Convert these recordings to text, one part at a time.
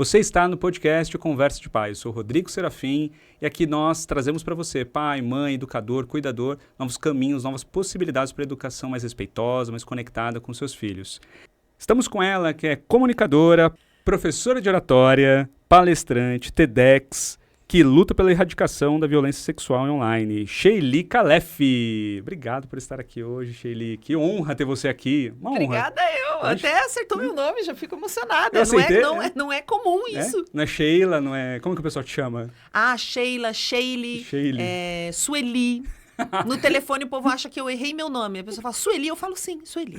Você está no podcast Conversa de Pai. Eu sou Rodrigo Serafim e aqui nós trazemos para você, pai, mãe, educador, cuidador, novos caminhos, novas possibilidades para a educação mais respeitosa, mais conectada com seus filhos. Estamos com ela, que é comunicadora, professora de oratória, palestrante, TEDx, que luta pela erradicação da violência sexual online, Sheili Khalef. Obrigado por estar aqui hoje, Sheili. Que honra ter você aqui. Uma Obrigada honra. eu. Até acertou meu nome, já fico emocionada. Eu aceitei, não é comum isso. Não é Sheila, não é... Como que o pessoal te chama? Ah, Sheila, Sheili, Sueli. No telefone o povo acha que eu errei meu nome. A pessoa fala Sueli, eu falo sim, Sueli.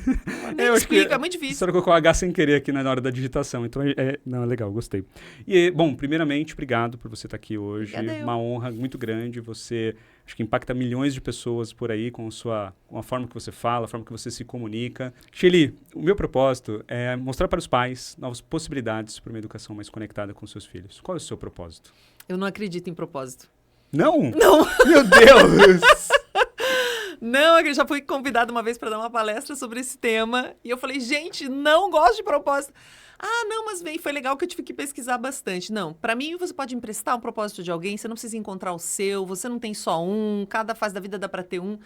Nem explica, é muito difícil. A senhora colocou H sem querer aqui na hora da digitação, então é legal, gostei. E, bom, primeiramente, obrigado por você estar aqui hoje. Obrigada, uma honra muito grande. Você, acho que impacta milhões de pessoas por aí com a forma que você fala, a forma que você se comunica. Sheili, o meu propósito é mostrar para os pais novas possibilidades para uma educação mais conectada com seus filhos. Qual é o seu propósito? Eu não acredito em propósito. Não? Não. Meu Deus! Não, eu já fui convidada uma vez para dar uma palestra sobre esse tema e eu falei, gente, não gosto de propósito. Ah, não, mas foi legal que eu tive que pesquisar bastante. Não, para mim você pode emprestar um propósito de alguém, você não precisa encontrar o seu, você não tem só um, cada fase da vida dá para ter um.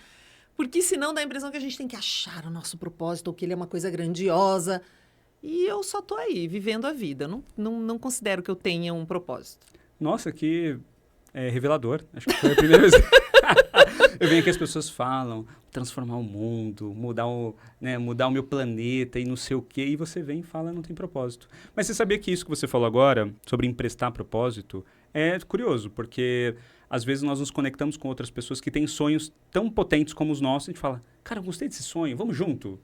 Porque senão dá a impressão que a gente tem que achar o nosso propósito ou que ele é uma coisa grandiosa. E eu só tô aí, vivendo a vida. Não considero que eu tenha um propósito. Nossa, que revelador. Acho que foi a primeira vez. Eu venho aqui, as pessoas falam, transformar o mundo, mudar o meu planeta e não sei o quê, e você vem e fala, não tem propósito. Mas você sabia que isso que você falou agora, sobre emprestar propósito, é curioso, porque às vezes nós nos conectamos com outras pessoas que têm sonhos tão potentes como os nossos, e a gente fala, cara, eu gostei desse sonho, vamos junto,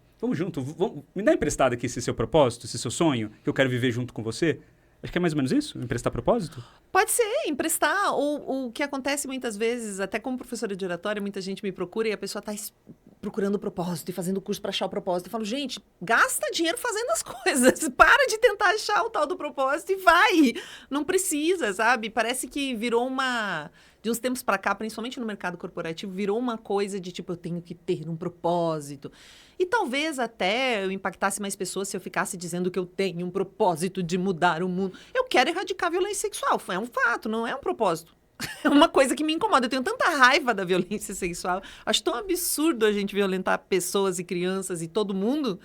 me dá emprestado aqui esse seu propósito, esse seu sonho, que eu quero viver junto com você. Acho que é mais ou menos isso? Emprestar propósito? Pode ser, emprestar. Ou o que acontece muitas vezes, até como professora de oratória, muita gente me procura e a pessoa está procurando o propósito e fazendo curso para achar o propósito. Eu falo, gente, gasta dinheiro fazendo as coisas. Para de tentar achar o tal do propósito e vai. Não precisa, sabe? Parece que virou de uns tempos para cá, principalmente no mercado corporativo, virou uma coisa de tipo, eu tenho que ter um propósito. E talvez até eu impactasse mais pessoas se eu ficasse dizendo que eu tenho um propósito de mudar o mundo. Eu quero erradicar a violência sexual. É um fato, não é um propósito. É uma coisa que me incomoda. Eu tenho tanta raiva da violência sexual. Acho tão absurdo a gente violentar pessoas e crianças e todo mundo,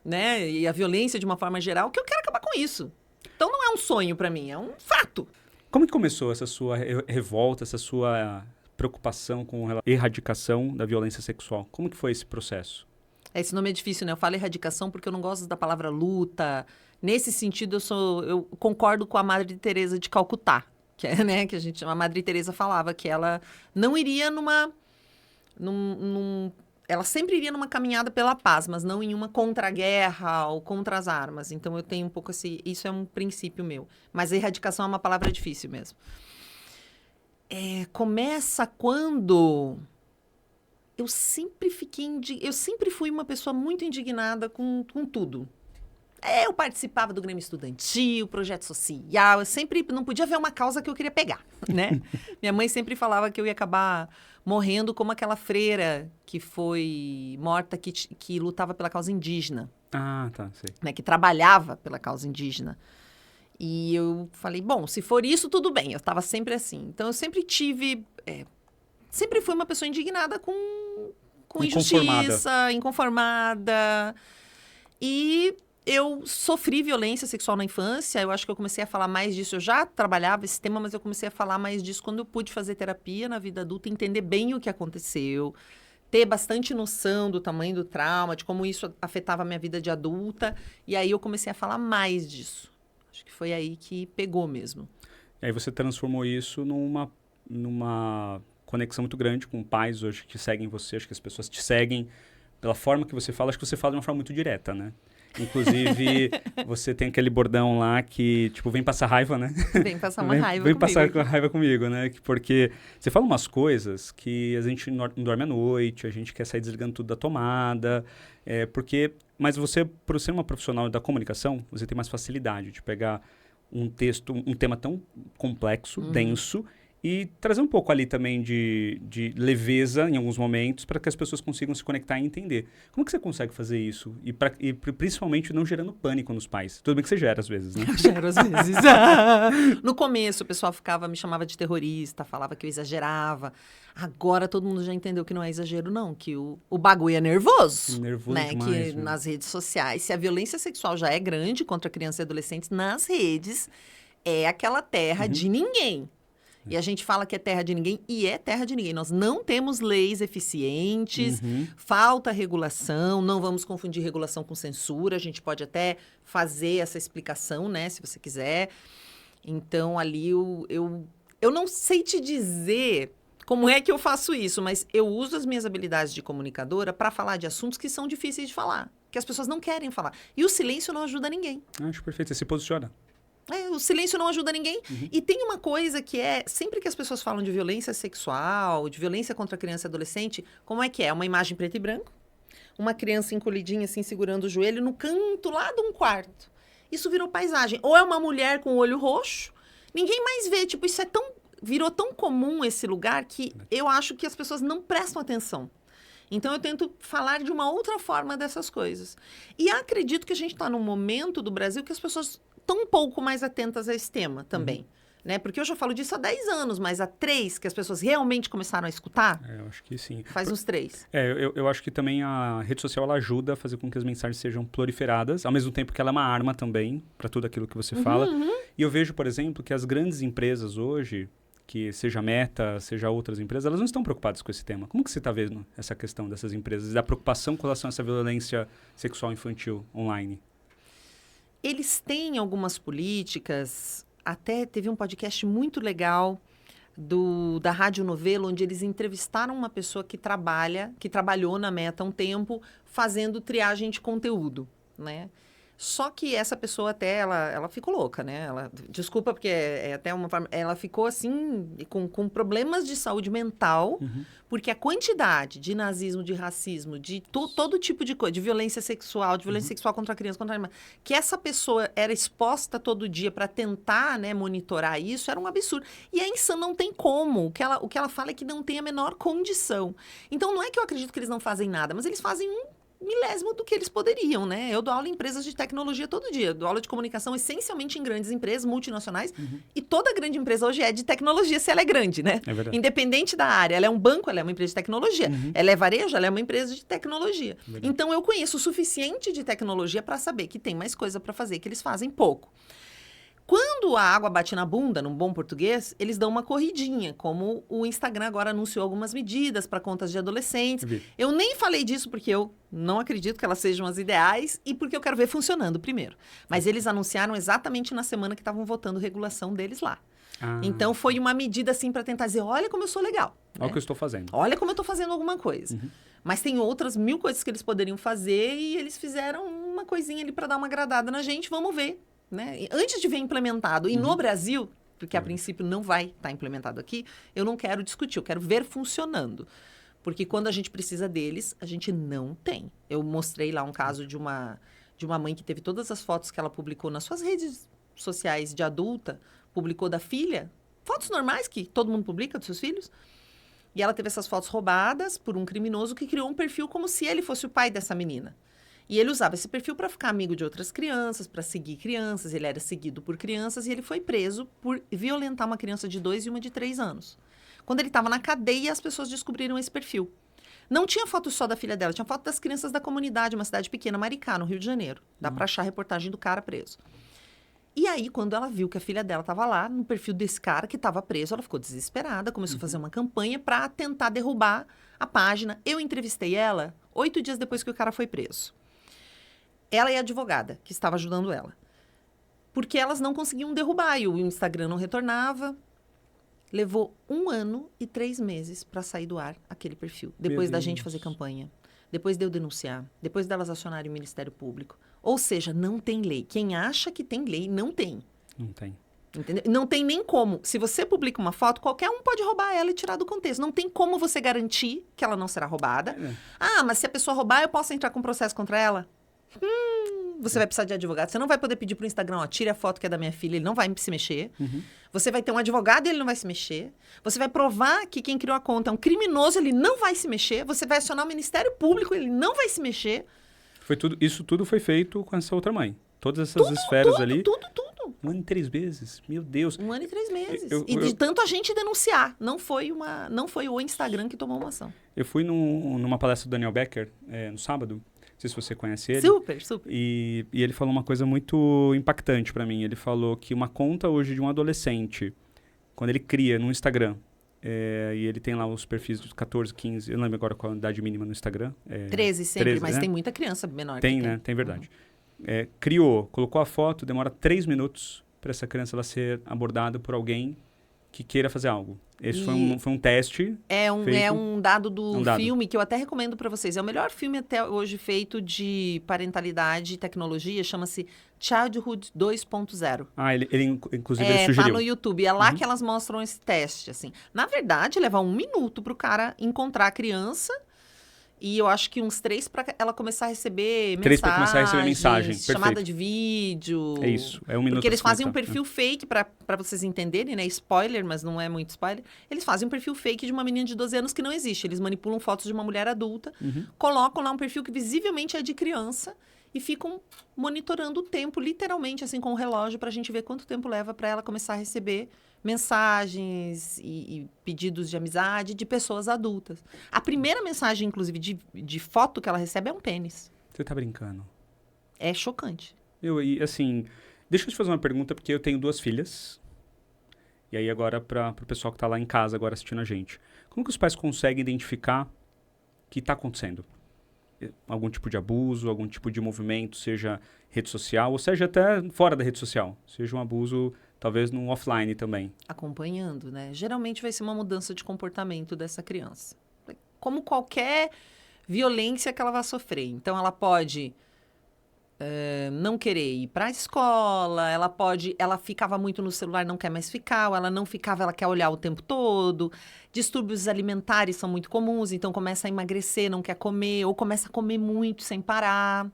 né? E a violência de uma forma geral, que eu quero acabar com isso. Então não é um sonho para mim, é um fato. Como que começou essa sua revolta, essa sua preocupação com a erradicação da violência sexual? Como que foi esse processo? Esse nome é difícil, né? Eu falo erradicação porque eu não gosto da palavra luta. Nesse sentido, eu concordo com a Madre Teresa de Calcutá, que é, né, que a Madre Teresa falava que ela não iria ela sempre iria numa caminhada pela paz, mas não em uma contra-guerra ou contra as armas. Então eu tenho um pouco isso é um princípio meu. Mas a erradicação é uma palavra difícil mesmo. Começa quando eu sempre fui uma pessoa muito indignada com tudo. Eu participava do Grêmio Estudantil, projeto social, eu sempre não podia ver uma causa que eu queria pegar, né? Minha mãe sempre falava que eu ia acabar morrendo como aquela freira que foi morta, que lutava pela causa indígena. Ah, tá, sei. Né, que trabalhava pela causa indígena. E eu falei, bom, se for isso, tudo bem. Eu estava sempre assim. Então, eu sempre sempre fui uma pessoa indignada com injustiça, inconformada. E eu sofri violência sexual na infância. Eu acho que eu comecei a falar mais disso. Eu já trabalhava esse tema, mas eu comecei a falar mais disso quando eu pude fazer terapia na vida adulta, entender bem o que aconteceu, ter bastante noção do tamanho do trauma, de como isso afetava a minha vida de adulta. E aí eu comecei a falar mais disso. Acho que foi aí que pegou mesmo. E aí você transformou isso numa conexão muito grande com pais hoje que seguem você. Acho que as pessoas te seguem pela forma que você fala. Acho que você fala de uma forma muito direta, né? Inclusive, você tem aquele bordão lá que, tipo, vem passar raiva, né? Vem passar uma raiva Vem comigo. passar raiva comigo, né? Porque você fala umas coisas que a gente não dorme à noite, a gente quer sair desligando tudo da tomada, mas você, por ser uma profissional da comunicação, você tem mais facilidade de pegar um texto, um tema tão complexo, denso, E trazer um pouco ali também de leveza em alguns momentos para que as pessoas consigam se conectar e entender. Como que você consegue fazer isso? E principalmente não gerando pânico nos pais. Tudo bem que você gera às vezes, né? Eu gero às vezes. No começo, o pessoal me chamava de terrorista, falava que eu exagerava. Agora todo mundo já entendeu que não é exagero, não. Que o bagulho é nervoso. Nervoso né? demais. Que nas redes sociais, se a violência sexual já é grande contra crianças e adolescentes, nas redes é aquela terra de ninguém. E a gente fala que é terra de ninguém, e é terra de ninguém. Nós não temos leis eficientes, falta regulação, não vamos confundir regulação com censura. A gente pode até fazer essa explicação, né, se você quiser. Então, ali, eu não sei te dizer como é que eu faço isso, mas eu uso as minhas habilidades de comunicadora para falar de assuntos que são difíceis de falar, que as pessoas não querem falar. E o silêncio não ajuda ninguém. Acho perfeito, você se posiciona. O silêncio não ajuda ninguém. E tem uma coisa que é, sempre que as pessoas falam de violência sexual, de violência contra criança e adolescente, como é que é? Uma imagem preto e branco, uma criança encolhidinha assim, segurando o joelho no canto lá de um quarto. Isso virou paisagem. Ou é uma mulher com o olho roxo, ninguém mais vê. Tipo, isso virou tão comum esse lugar que eu acho que as pessoas não prestam atenção. Então, eu tento falar de uma outra forma dessas coisas. E acredito que a gente está num momento do Brasil que as pessoas estão um pouco mais atentas a esse tema também. Né? Porque eu já falo disso há 10 anos, mas há 3 que as pessoas realmente começaram a escutar? Eu acho que sim. Faz uns 3. Eu acho que também a rede social ela ajuda a fazer com que as mensagens sejam proliferadas, ao mesmo tempo que ela é uma arma também para tudo aquilo que você fala. E eu vejo, por exemplo, que as grandes empresas hoje, que seja a Meta, seja outras empresas, elas não estão preocupadas com esse tema. Como que você está vendo essa questão dessas empresas, da preocupação com relação a essa violência sexual infantil online? Eles têm algumas políticas, até teve um podcast muito legal da Rádio Novelo, onde eles entrevistaram uma pessoa que trabalhou na Meta há um tempo, fazendo triagem de conteúdo, né? Só que essa pessoa até, ela ficou louca, né? Desculpa, porque é até uma forma... Ela ficou, assim, com problemas de saúde mental, porque a quantidade de nazismo, de racismo, de todo tipo de coisa, de violência sexual contra a criança, contra a animal, que essa pessoa era exposta todo dia para tentar, né, monitorar isso, era um absurdo. E a insana não tem como. O que ela fala é que não tem a menor condição. Então, não é que eu acredito que eles não fazem nada, mas eles fazem milésimo do que eles poderiam, né? Eu dou aula em empresas de tecnologia todo dia. Dou aula de comunicação essencialmente em grandes empresas multinacionais. E toda grande empresa hoje é de tecnologia, se ela é grande, né? É verdade. Independente da área. Ela é um banco, ela é uma empresa de tecnologia. Ela é varejo, ela é uma empresa de tecnologia. Então, eu conheço o suficiente de tecnologia para saber que tem mais coisa para fazer, que eles fazem pouco. Quando a água bate na bunda, num bom português, eles dão uma corridinha, como o Instagram agora anunciou algumas medidas para contas de adolescentes. Eu nem falei disso porque eu não acredito que elas sejam as ideais e porque eu quero ver funcionando primeiro. Mas eles anunciaram exatamente na semana que estavam votando regulação deles lá. Então, foi uma medida assim para tentar dizer, olha como eu sou legal. Olha o que eu estou fazendo. Olha como eu estou fazendo alguma coisa. Mas tem outras 1000 coisas que eles poderiam fazer e eles fizeram uma coisinha ali para dar uma agradada na gente, vamos ver. Né? Antes de ver implementado, e no Brasil, porque a princípio não vai estar implementado aqui, eu não quero discutir, eu quero ver funcionando. Porque quando a gente precisa deles, a gente não tem. Eu mostrei lá um caso de uma mãe que teve todas as fotos que ela publicou nas suas redes sociais de adulta, publicou da filha, fotos normais que todo mundo publica dos seus filhos, e ela teve essas fotos roubadas por um criminoso que criou um perfil como se ele fosse o pai dessa menina. E ele usava esse perfil para ficar amigo de outras crianças, para seguir crianças. Ele era seguido por crianças e ele foi preso por violentar uma criança de 2 e uma de 3 anos. Quando ele estava na cadeia, as pessoas descobriram esse perfil. Não tinha foto só da filha dela, tinha foto das crianças da comunidade, uma cidade pequena, Maricá, no Rio de Janeiro. Dá para achar a reportagem do cara preso. E aí, quando ela viu que a filha dela estava lá, no perfil desse cara que estava preso, ela ficou desesperada, começou a fazer uma campanha para tentar derrubar a página. Eu entrevistei ela 8 dias depois que o cara foi preso. Ela e a advogada, que estava ajudando ela. Porque elas não conseguiam derrubar, e o Instagram não retornava. Levou 1 ano e 3 meses para sair do ar aquele perfil. Depois da gente fazer campanha. Depois de eu denunciar. Depois delas acionarem o Ministério Público. Ou seja, não tem lei. Quem acha que tem lei, não tem. Não tem. Entendeu? Não tem nem como. Se você publica uma foto, qualquer um pode roubar ela e tirar do contexto. Não tem como você garantir que ela não será roubada. Mas se a pessoa roubar, eu posso entrar com processo contra ela? você vai precisar de advogado. Você não vai poder pedir pro Instagram, ó, tire a foto que é da minha filha, ele não vai se mexer. Você vai ter um advogado e ele não vai se mexer. Você vai provar que quem criou a conta é um criminoso, ele não vai se mexer. Você vai acionar o Ministério Público, ele não vai se mexer. Isso tudo foi feito com essa outra mãe. Todas essas esferas ali. Tudo. 1 ano e 3 meses. Meu Deus. 1 ano e 3 meses. E de tanto a gente denunciar. Não foi o Instagram que tomou uma ação. Eu fui numa palestra do Daniel Becker no sábado. Não sei se você conhece ele. Super. E ele falou uma coisa muito impactante pra mim. Ele falou que uma conta hoje de um adolescente, quando ele cria no Instagram, e ele tem lá os perfis dos 14, 15, eu não lembro agora qual a idade mínima no Instagram. 13 sempre, 13, mas né? tem muita criança menor. Tem, né? Tem verdade. Criou, colocou a foto, demora 3 minutos para essa criança ela ser abordada por alguém que queira fazer algo. Esse foi um teste. É um dado do dado. filme que eu até recomendo para vocês. É o melhor filme até hoje feito de parentalidade e tecnologia. Chama-se Childhood 2.0. Ele inclusive ele sugeriu. Tá no YouTube. É lá que elas mostram esse teste, assim. Na verdade, leva 1 minuto pro cara encontrar a criança. E eu acho que uns 3 para ela começar a receber mensagens. 3 para começar a receber mensagem. Chamada Perfeito. de vídeo. É isso. É 1 minuto. Porque eles pra fazem um começar, perfil fake, para vocês entenderem, né? Spoiler, mas não é muito spoiler. Eles fazem um perfil fake de uma menina de 12 anos que não existe. Eles manipulam fotos de uma mulher adulta, colocam lá um perfil que visivelmente é de criança e ficam monitorando o tempo, literalmente, assim, com o relógio, pra gente ver quanto tempo leva para ela começar a receber mensagens e pedidos de amizade de pessoas adultas. A primeira mensagem, inclusive, de foto que ela recebe é um pênis. Você tá brincando? É chocante. E assim, deixa eu te fazer uma pergunta, porque eu tenho 2 filhas. E aí agora, pro pessoal que tá lá em casa agora assistindo a gente. Como que os pais conseguem identificar o que tá acontecendo? Algum tipo de abuso, algum tipo de movimento, seja rede social, ou seja até fora da rede social. Seja um abuso, talvez no offline também. Acompanhando, né? Geralmente vai ser uma mudança de comportamento dessa criança. Como qualquer violência que ela vai sofrer. Então, ela pode não querer ir para a escola, ela ficava muito no celular, não quer mais ficar, ou ela não ficava, ela quer olhar o tempo todo. Distúrbios alimentares são muito comuns, então começa a emagrecer, não quer comer, ou começa a comer muito sem parar.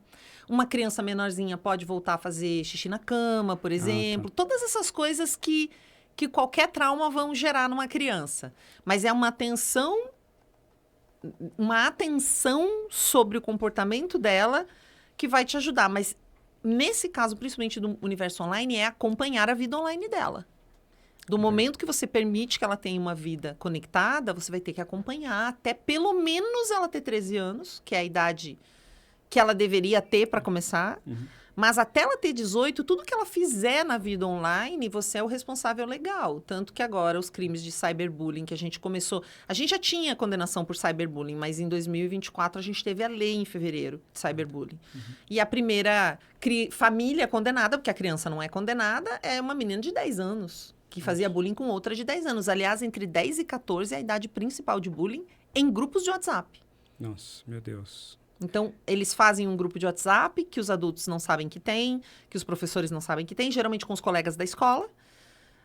Uma criança menorzinha pode voltar a fazer xixi na cama, por exemplo. Todas essas coisas que qualquer trauma vão gerar numa criança. Mas é uma atenção sobre o comportamento dela que vai te ajudar. Mas nesse caso, principalmente do universo online, é acompanhar a vida online dela. Do momento que você permite que ela tenha uma vida conectada, você vai ter que acompanhar até pelo menos ela ter 13 anos, que é a idade que ela deveria ter para começar. Mas até ela ter 18, tudo que ela fizer na vida online, você é o responsável legal. Tanto que agora os crimes de cyberbullying que a gente começou... A gente já tinha condenação por cyberbullying, mas em 2024 a gente teve a lei em fevereiro de cyberbullying. E a primeira família condenada, porque a criança não é condenada, é uma menina de 10 anos, que fazia bullying com outra de 10 anos. Aliás, entre 10 e 14 é a idade principal de bullying em grupos de WhatsApp. Nossa, meu Deus. Então, eles fazem um grupo de WhatsApp que os adultos não sabem que tem, que os professores não sabem que tem, geralmente com os colegas da escola,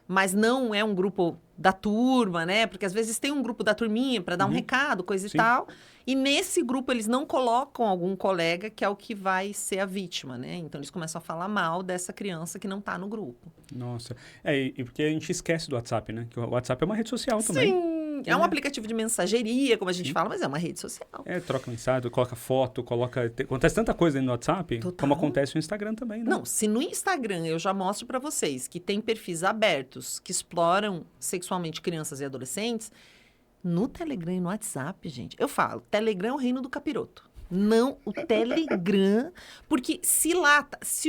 mas não é um grupo da turma, né? Porque às vezes tem um grupo da turminha para dar um recado, coisa e tal. E nesse grupo eles não colocam algum colega que é o que vai ser a vítima, né? Então, eles começam a falar mal dessa criança que não tá no grupo. Nossa. E porque a gente esquece do WhatsApp, né? Que o WhatsApp é uma rede social também. Sim. É um aplicativo de mensageria, como a gente fala, mas é uma rede social. Troca mensagem, coloca foto, acontece tanta coisa aí no WhatsApp, como acontece no Instagram também, né? Não, se no Instagram eu já mostro pra vocês que tem perfis abertos que exploram sexualmente crianças e adolescentes, no Telegram e no WhatsApp, gente, eu falo, Telegram é o reino do capiroto. Não, o Telegram, porque se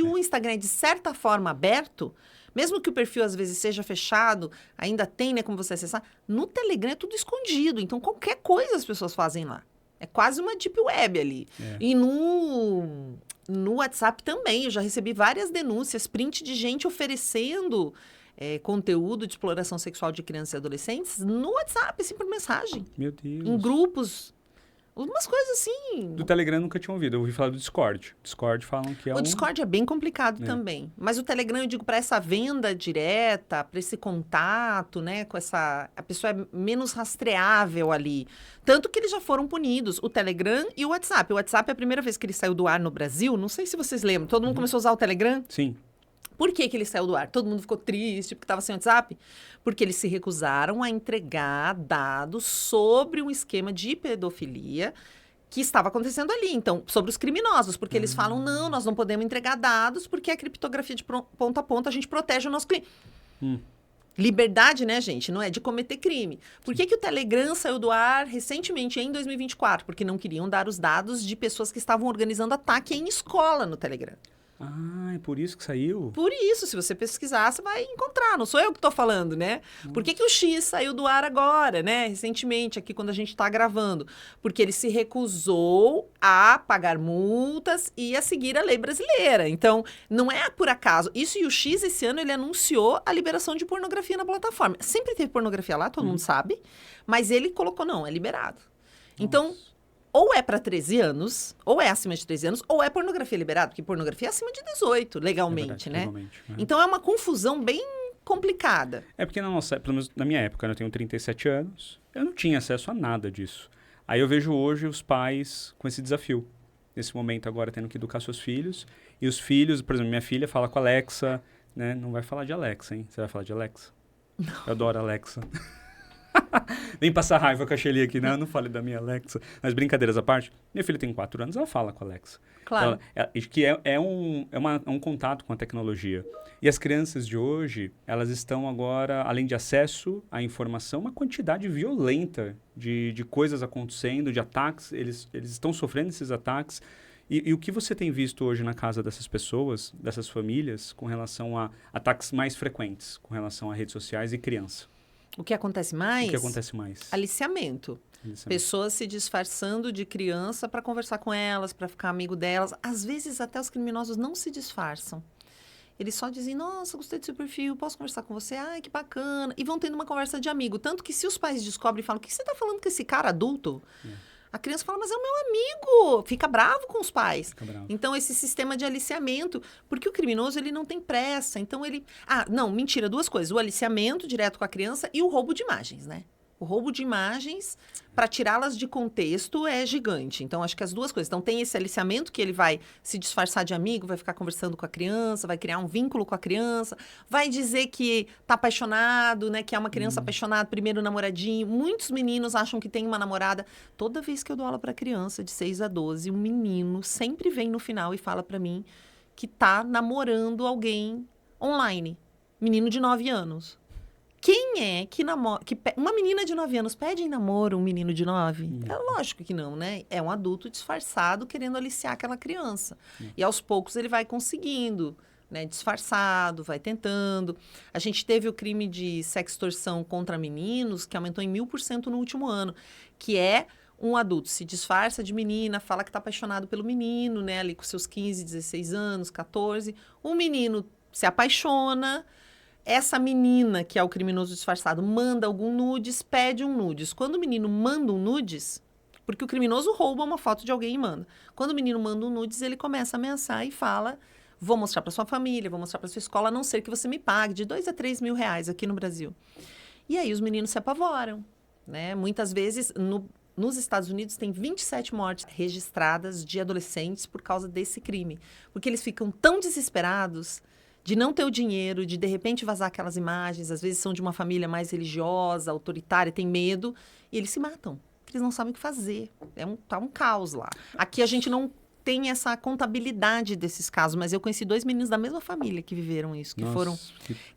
o Instagram é de certa forma aberto, mesmo que o perfil às vezes seja fechado, ainda tem, né, como você acessar, no Telegram é tudo escondido, então qualquer coisa as pessoas fazem lá. É quase uma deep web ali. E no WhatsApp também, eu já recebi várias denúncias, print de gente oferecendo conteúdo de exploração sexual de crianças e adolescentes no WhatsApp, assim, por mensagem. Meu Deus. Em grupos Umas coisas assim. Do Telegram nunca tinha ouvido. Eu ouvi falar do Discord. Discord falam que é O Discord é bem complicado É. também. Mas o Telegram, eu digo, para essa venda direta, para esse contato, né? Com essa. A pessoa é menos rastreável ali. Tanto que eles já foram punidos, o Telegram e o WhatsApp. O WhatsApp, a primeira vez que ele saiu do ar no Brasil, não sei se vocês lembram, todo mundo começou a usar o Telegram. Sim. Por que ele saiu do ar? Todo mundo ficou triste porque estava sem WhatsApp? Porque eles se recusaram a entregar dados sobre um esquema de pedofilia que estava acontecendo ali. Então, sobre os criminosos, porque eles falam, não, nós não podemos entregar dados porque a criptografia de ponta a ponta, a gente protege o nosso cliente. Liberdade, né, gente? Não é de cometer crime. Por que o Telegram saiu do ar recentemente, em 2024? Porque não queriam dar os dados de pessoas que estavam organizando ataque em escola no Telegram. Ah, é por isso que saiu? Por isso, se você pesquisar, você vai encontrar. Não sou eu que estou falando, né? Por que o X saiu do ar agora, né? Recentemente, aqui quando a gente está gravando. Porque ele se recusou a pagar multas e a seguir a lei brasileira. Então, não é por acaso. Isso e o X, esse ano, ele anunciou a liberação de pornografia na plataforma. Sempre teve pornografia lá, todo mundo sabe. Mas ele colocou, não, é liberado. Então, ou é para 13 anos, ou é acima de 13 anos, ou é pornografia liberada, porque pornografia é acima de 18, legalmente, né? Legalmente, é. Então é uma confusão bem complicada. É porque pelo menos na minha época, né, eu tenho 37 anos, eu não tinha acesso a nada disso. Aí eu vejo hoje os pais com esse desafio. Nesse momento agora tendo que educar seus filhos. E os filhos, por exemplo, minha filha fala com a Alexa, né? Não vai falar de Alexa, hein? Você vai falar de Alexa? Não. Eu adoro a Alexa. Nem passar raiva com a Shelly aqui, né? Eu não fale da minha Alexa. Mas brincadeiras à parte, minha filha tem 4 anos, ela fala com a Alexa. Claro. Que é um contato com a tecnologia. E as crianças de hoje, elas estão agora, além de acesso à informação, uma quantidade violenta de coisas acontecendo, de ataques. Eles estão sofrendo esses ataques. E o que você tem visto hoje na casa dessas pessoas, dessas famílias, com relação a ataques mais frequentes, com relação a redes sociais e criança? O que acontece mais? O que acontece mais? Aliciamento. Pessoas se disfarçando de criança para conversar com elas, para ficar amigo delas. Às vezes, até os criminosos não se disfarçam. Eles só dizem, nossa, gostei do seu perfil, posso conversar com você? Ai, que bacana. E vão tendo uma conversa de amigo. Tanto que se os pais descobrem e falam, o que você está falando com esse cara adulto? A criança fala, mas é o meu amigo. Fica bravo com os pais. Então, esse sistema de aliciamento, porque o criminoso, ele não tem pressa. Então, ele... Ah, não, mentira, 2 coisas. O aliciamento direto com a criança e o roubo de imagens, né? O roubo de imagens, para tirá-las de contexto, é gigante. Então, acho que as 2 coisas. Então, tem esse aliciamento que ele vai se disfarçar de amigo, vai ficar conversando com a criança, vai criar um vínculo com a criança, vai dizer que tá apaixonado, né? Que é uma criança apaixonada, primeiro namoradinho. Muitos meninos acham que tem uma namorada. Toda vez que eu dou aula para criança de 6 a 12, um menino sempre vem no final e fala para mim que tá namorando alguém online. Menino de 9 anos. Quem é que namora... Uma menina de 9 anos pede em namoro um menino de 9? É lógico que não, né? É um adulto disfarçado querendo aliciar aquela criança. E aos poucos ele vai conseguindo, né? Disfarçado, vai tentando. A gente teve o crime de sextorção contra meninos, que aumentou em 1000% no último ano, que é um adulto se disfarça de menina, fala que está apaixonado pelo menino, né? Ali com seus 15, 16 anos, 14. O menino se apaixona... Essa menina, que é o criminoso disfarçado, manda algum nudes, pede um nudes. Quando o menino manda um nudes, porque o criminoso rouba uma foto de alguém e manda. Quando o menino manda um nudes, ele começa a ameaçar e fala, vou mostrar para sua família, vou mostrar para sua escola, a não ser que você me pague de 2 a 3 mil reais aqui no Brasil. E aí os meninos se apavoram, né? Muitas vezes, nos Estados Unidos, tem 27 mortes registradas de adolescentes por causa desse crime. Porque eles ficam tão desesperados... de não ter o dinheiro, de repente vazar aquelas imagens, às vezes são de uma família mais religiosa, autoritária, tem medo, e eles se matam, porque eles não sabem o que fazer. Tá um caos lá. Aqui a gente não tem essa contabilidade desses casos, mas eu conheci 2 meninos da mesma família que viveram isso,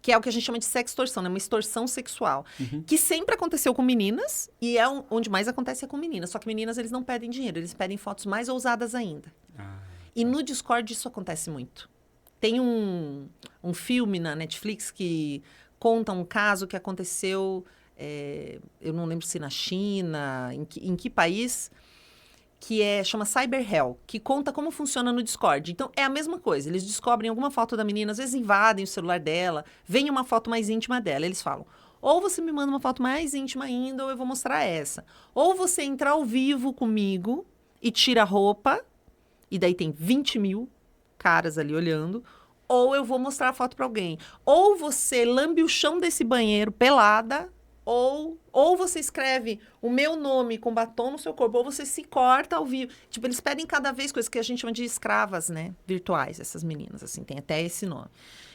que é o que a gente chama de sextorção, né? Uma extorsão sexual, que sempre aconteceu com meninas, e onde mais acontece é com meninas, só que meninas eles não pedem dinheiro, eles pedem fotos mais ousadas ainda. E no Discord isso acontece muito. Tem um filme na Netflix que conta um caso que aconteceu, eu não lembro se na China, em que país, que chama Cyber Hell, que conta como funciona no Discord. Então, é a mesma coisa. Eles descobrem alguma foto da menina, às vezes invadem o celular dela, vem uma foto mais íntima dela. Eles falam, Ou você me manda uma foto mais íntima ainda, ou eu vou mostrar essa. Ou você entra ao vivo comigo e tira a roupa, e daí tem 20 mil caras ali olhando, ou eu vou mostrar a foto pra alguém. Ou você lambe o chão desse banheiro pelada, ou você escreve o meu nome com batom no seu corpo, ou você se corta ao vivo. Tipo, eles pedem cada vez coisas que a gente chama de escravas, né? Virtuais, essas meninas, assim, tem até esse nome.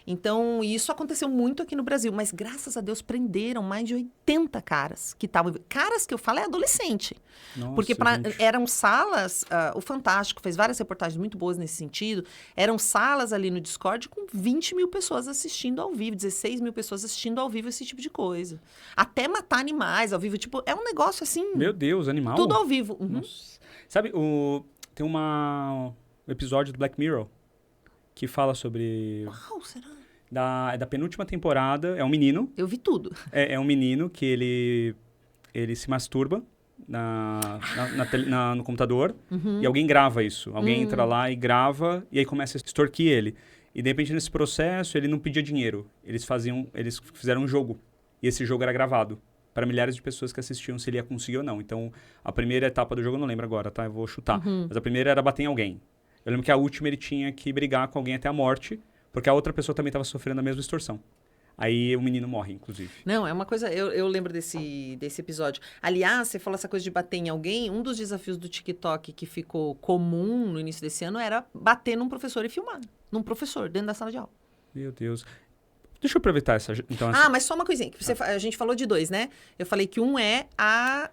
Então, isso aconteceu muito aqui no Brasil, mas graças a Deus prenderam mais de 80 caras que estavam... Caras que eu falo é adolescente. Nossa, Porque gente. eram salas, o Fantástico fez várias reportagens muito boas nesse sentido, eram salas ali no Discord com 20 mil pessoas assistindo ao vivo, 16 mil pessoas assistindo ao vivo esse tipo de coisa. Até matar animais ao vivo, tipo, é um negócio assim, Meu Deus, animal? tudo ao vivo. Uhum. Nossa. Sabe, tem um episódio do Black Mirror que fala sobre... Uau, será? É da penúltima temporada, é um menino. Eu vi tudo. É um menino que ele se masturba no computador e alguém grava isso. Alguém entra lá e grava e aí começa a extorquir ele. E de repente nesse processo ele não pedia dinheiro. Eles fizeram um jogo e esse jogo era gravado para milhares de pessoas que assistiam se ele ia conseguir ou não. Então a primeira etapa do jogo eu não lembro agora, tá? Eu vou chutar. Mas a primeira era bater em alguém. Eu lembro que a última ele tinha que brigar com alguém até a morte porque a outra pessoa também estava sofrendo a mesma extorsão. Aí o menino morre, inclusive. Não, é uma coisa... Eu lembro desse episódio. Aliás, você falou essa coisa de bater em alguém. Um dos desafios do TikTok que ficou comum no início desse ano era bater num professor e filmar. Num professor, dentro da sala de aula. Meu Deus. Deixa eu aproveitar essa... Então, Mas só uma coisinha. A gente falou de dois, né? Eu falei que um é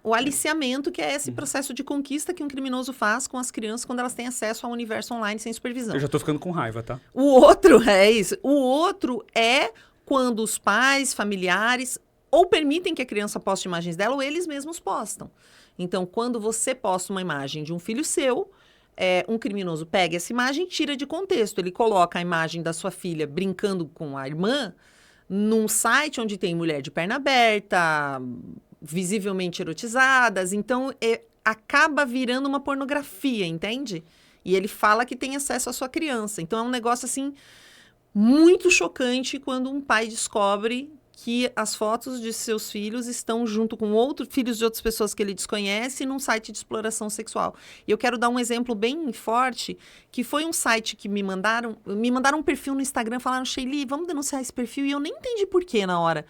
o aliciamento, que é esse processo de conquista que um criminoso faz com as crianças quando elas têm acesso ao universo online sem supervisão. Eu já tô ficando com raiva, tá? O outro é isso. O outro é quando os pais, familiares, ou permitem que a criança poste imagens dela, ou eles mesmos postam. Então, quando você posta uma imagem de um filho seu, um criminoso pega essa imagem e tira de contexto. Ele coloca a imagem da sua filha brincando com a irmã num site onde tem mulher de perna aberta, visivelmente erotizadas. Então, acaba virando uma pornografia, entende? E ele fala que tem acesso à sua criança. Então, é um negócio, assim, muito chocante quando um pai descobre que as fotos de seus filhos estão junto com filhos de outras pessoas que ele desconhece num site de exploração sexual. E eu quero dar um exemplo bem forte, que foi um site que me mandaram um perfil no Instagram, falaram, Sheili, vamos denunciar esse perfil, e eu nem entendi por quê na hora.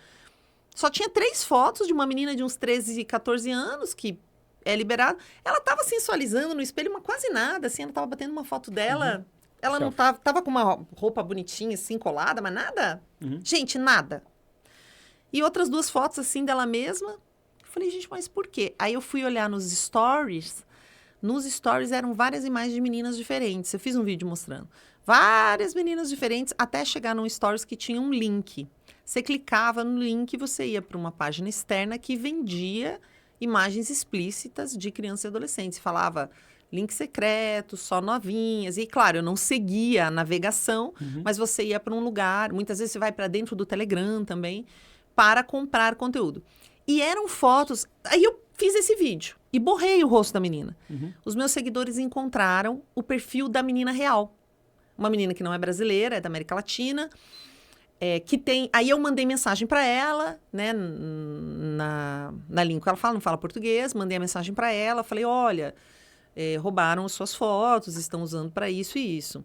Só tinha 3 fotos de uma menina de uns 13, 14 anos, que é liberado. Ela estava sensualizando no espelho, mas quase nada, assim, ela estava batendo uma foto dela, ela não tava com uma roupa bonitinha, assim, colada, mas nada. Gente, nada. E outras 2 fotos, assim, dela mesma. Eu falei, gente, mas por quê? Aí eu fui olhar nos stories. Nos stories eram várias imagens de meninas diferentes. Eu fiz um vídeo mostrando. Várias meninas diferentes, até chegar num stories que tinha um link. Você clicava no link e você ia para uma página externa que vendia imagens explícitas de crianças e adolescentes. Falava link secreto, só novinhas. E, claro, eu não seguia a navegação, mas você ia para um lugar. Muitas vezes você vai para dentro do Telegram também, para comprar conteúdo. E eram fotos... Aí eu fiz esse vídeo e borrei o rosto da menina. Os meus seguidores encontraram o perfil da menina real. Uma menina que não é brasileira, é da América Latina, que tem... Aí eu mandei mensagem para ela, né, na língua. Ela não fala português, mandei a mensagem para ela, falei, olha, roubaram suas fotos, estão usando para isso e isso.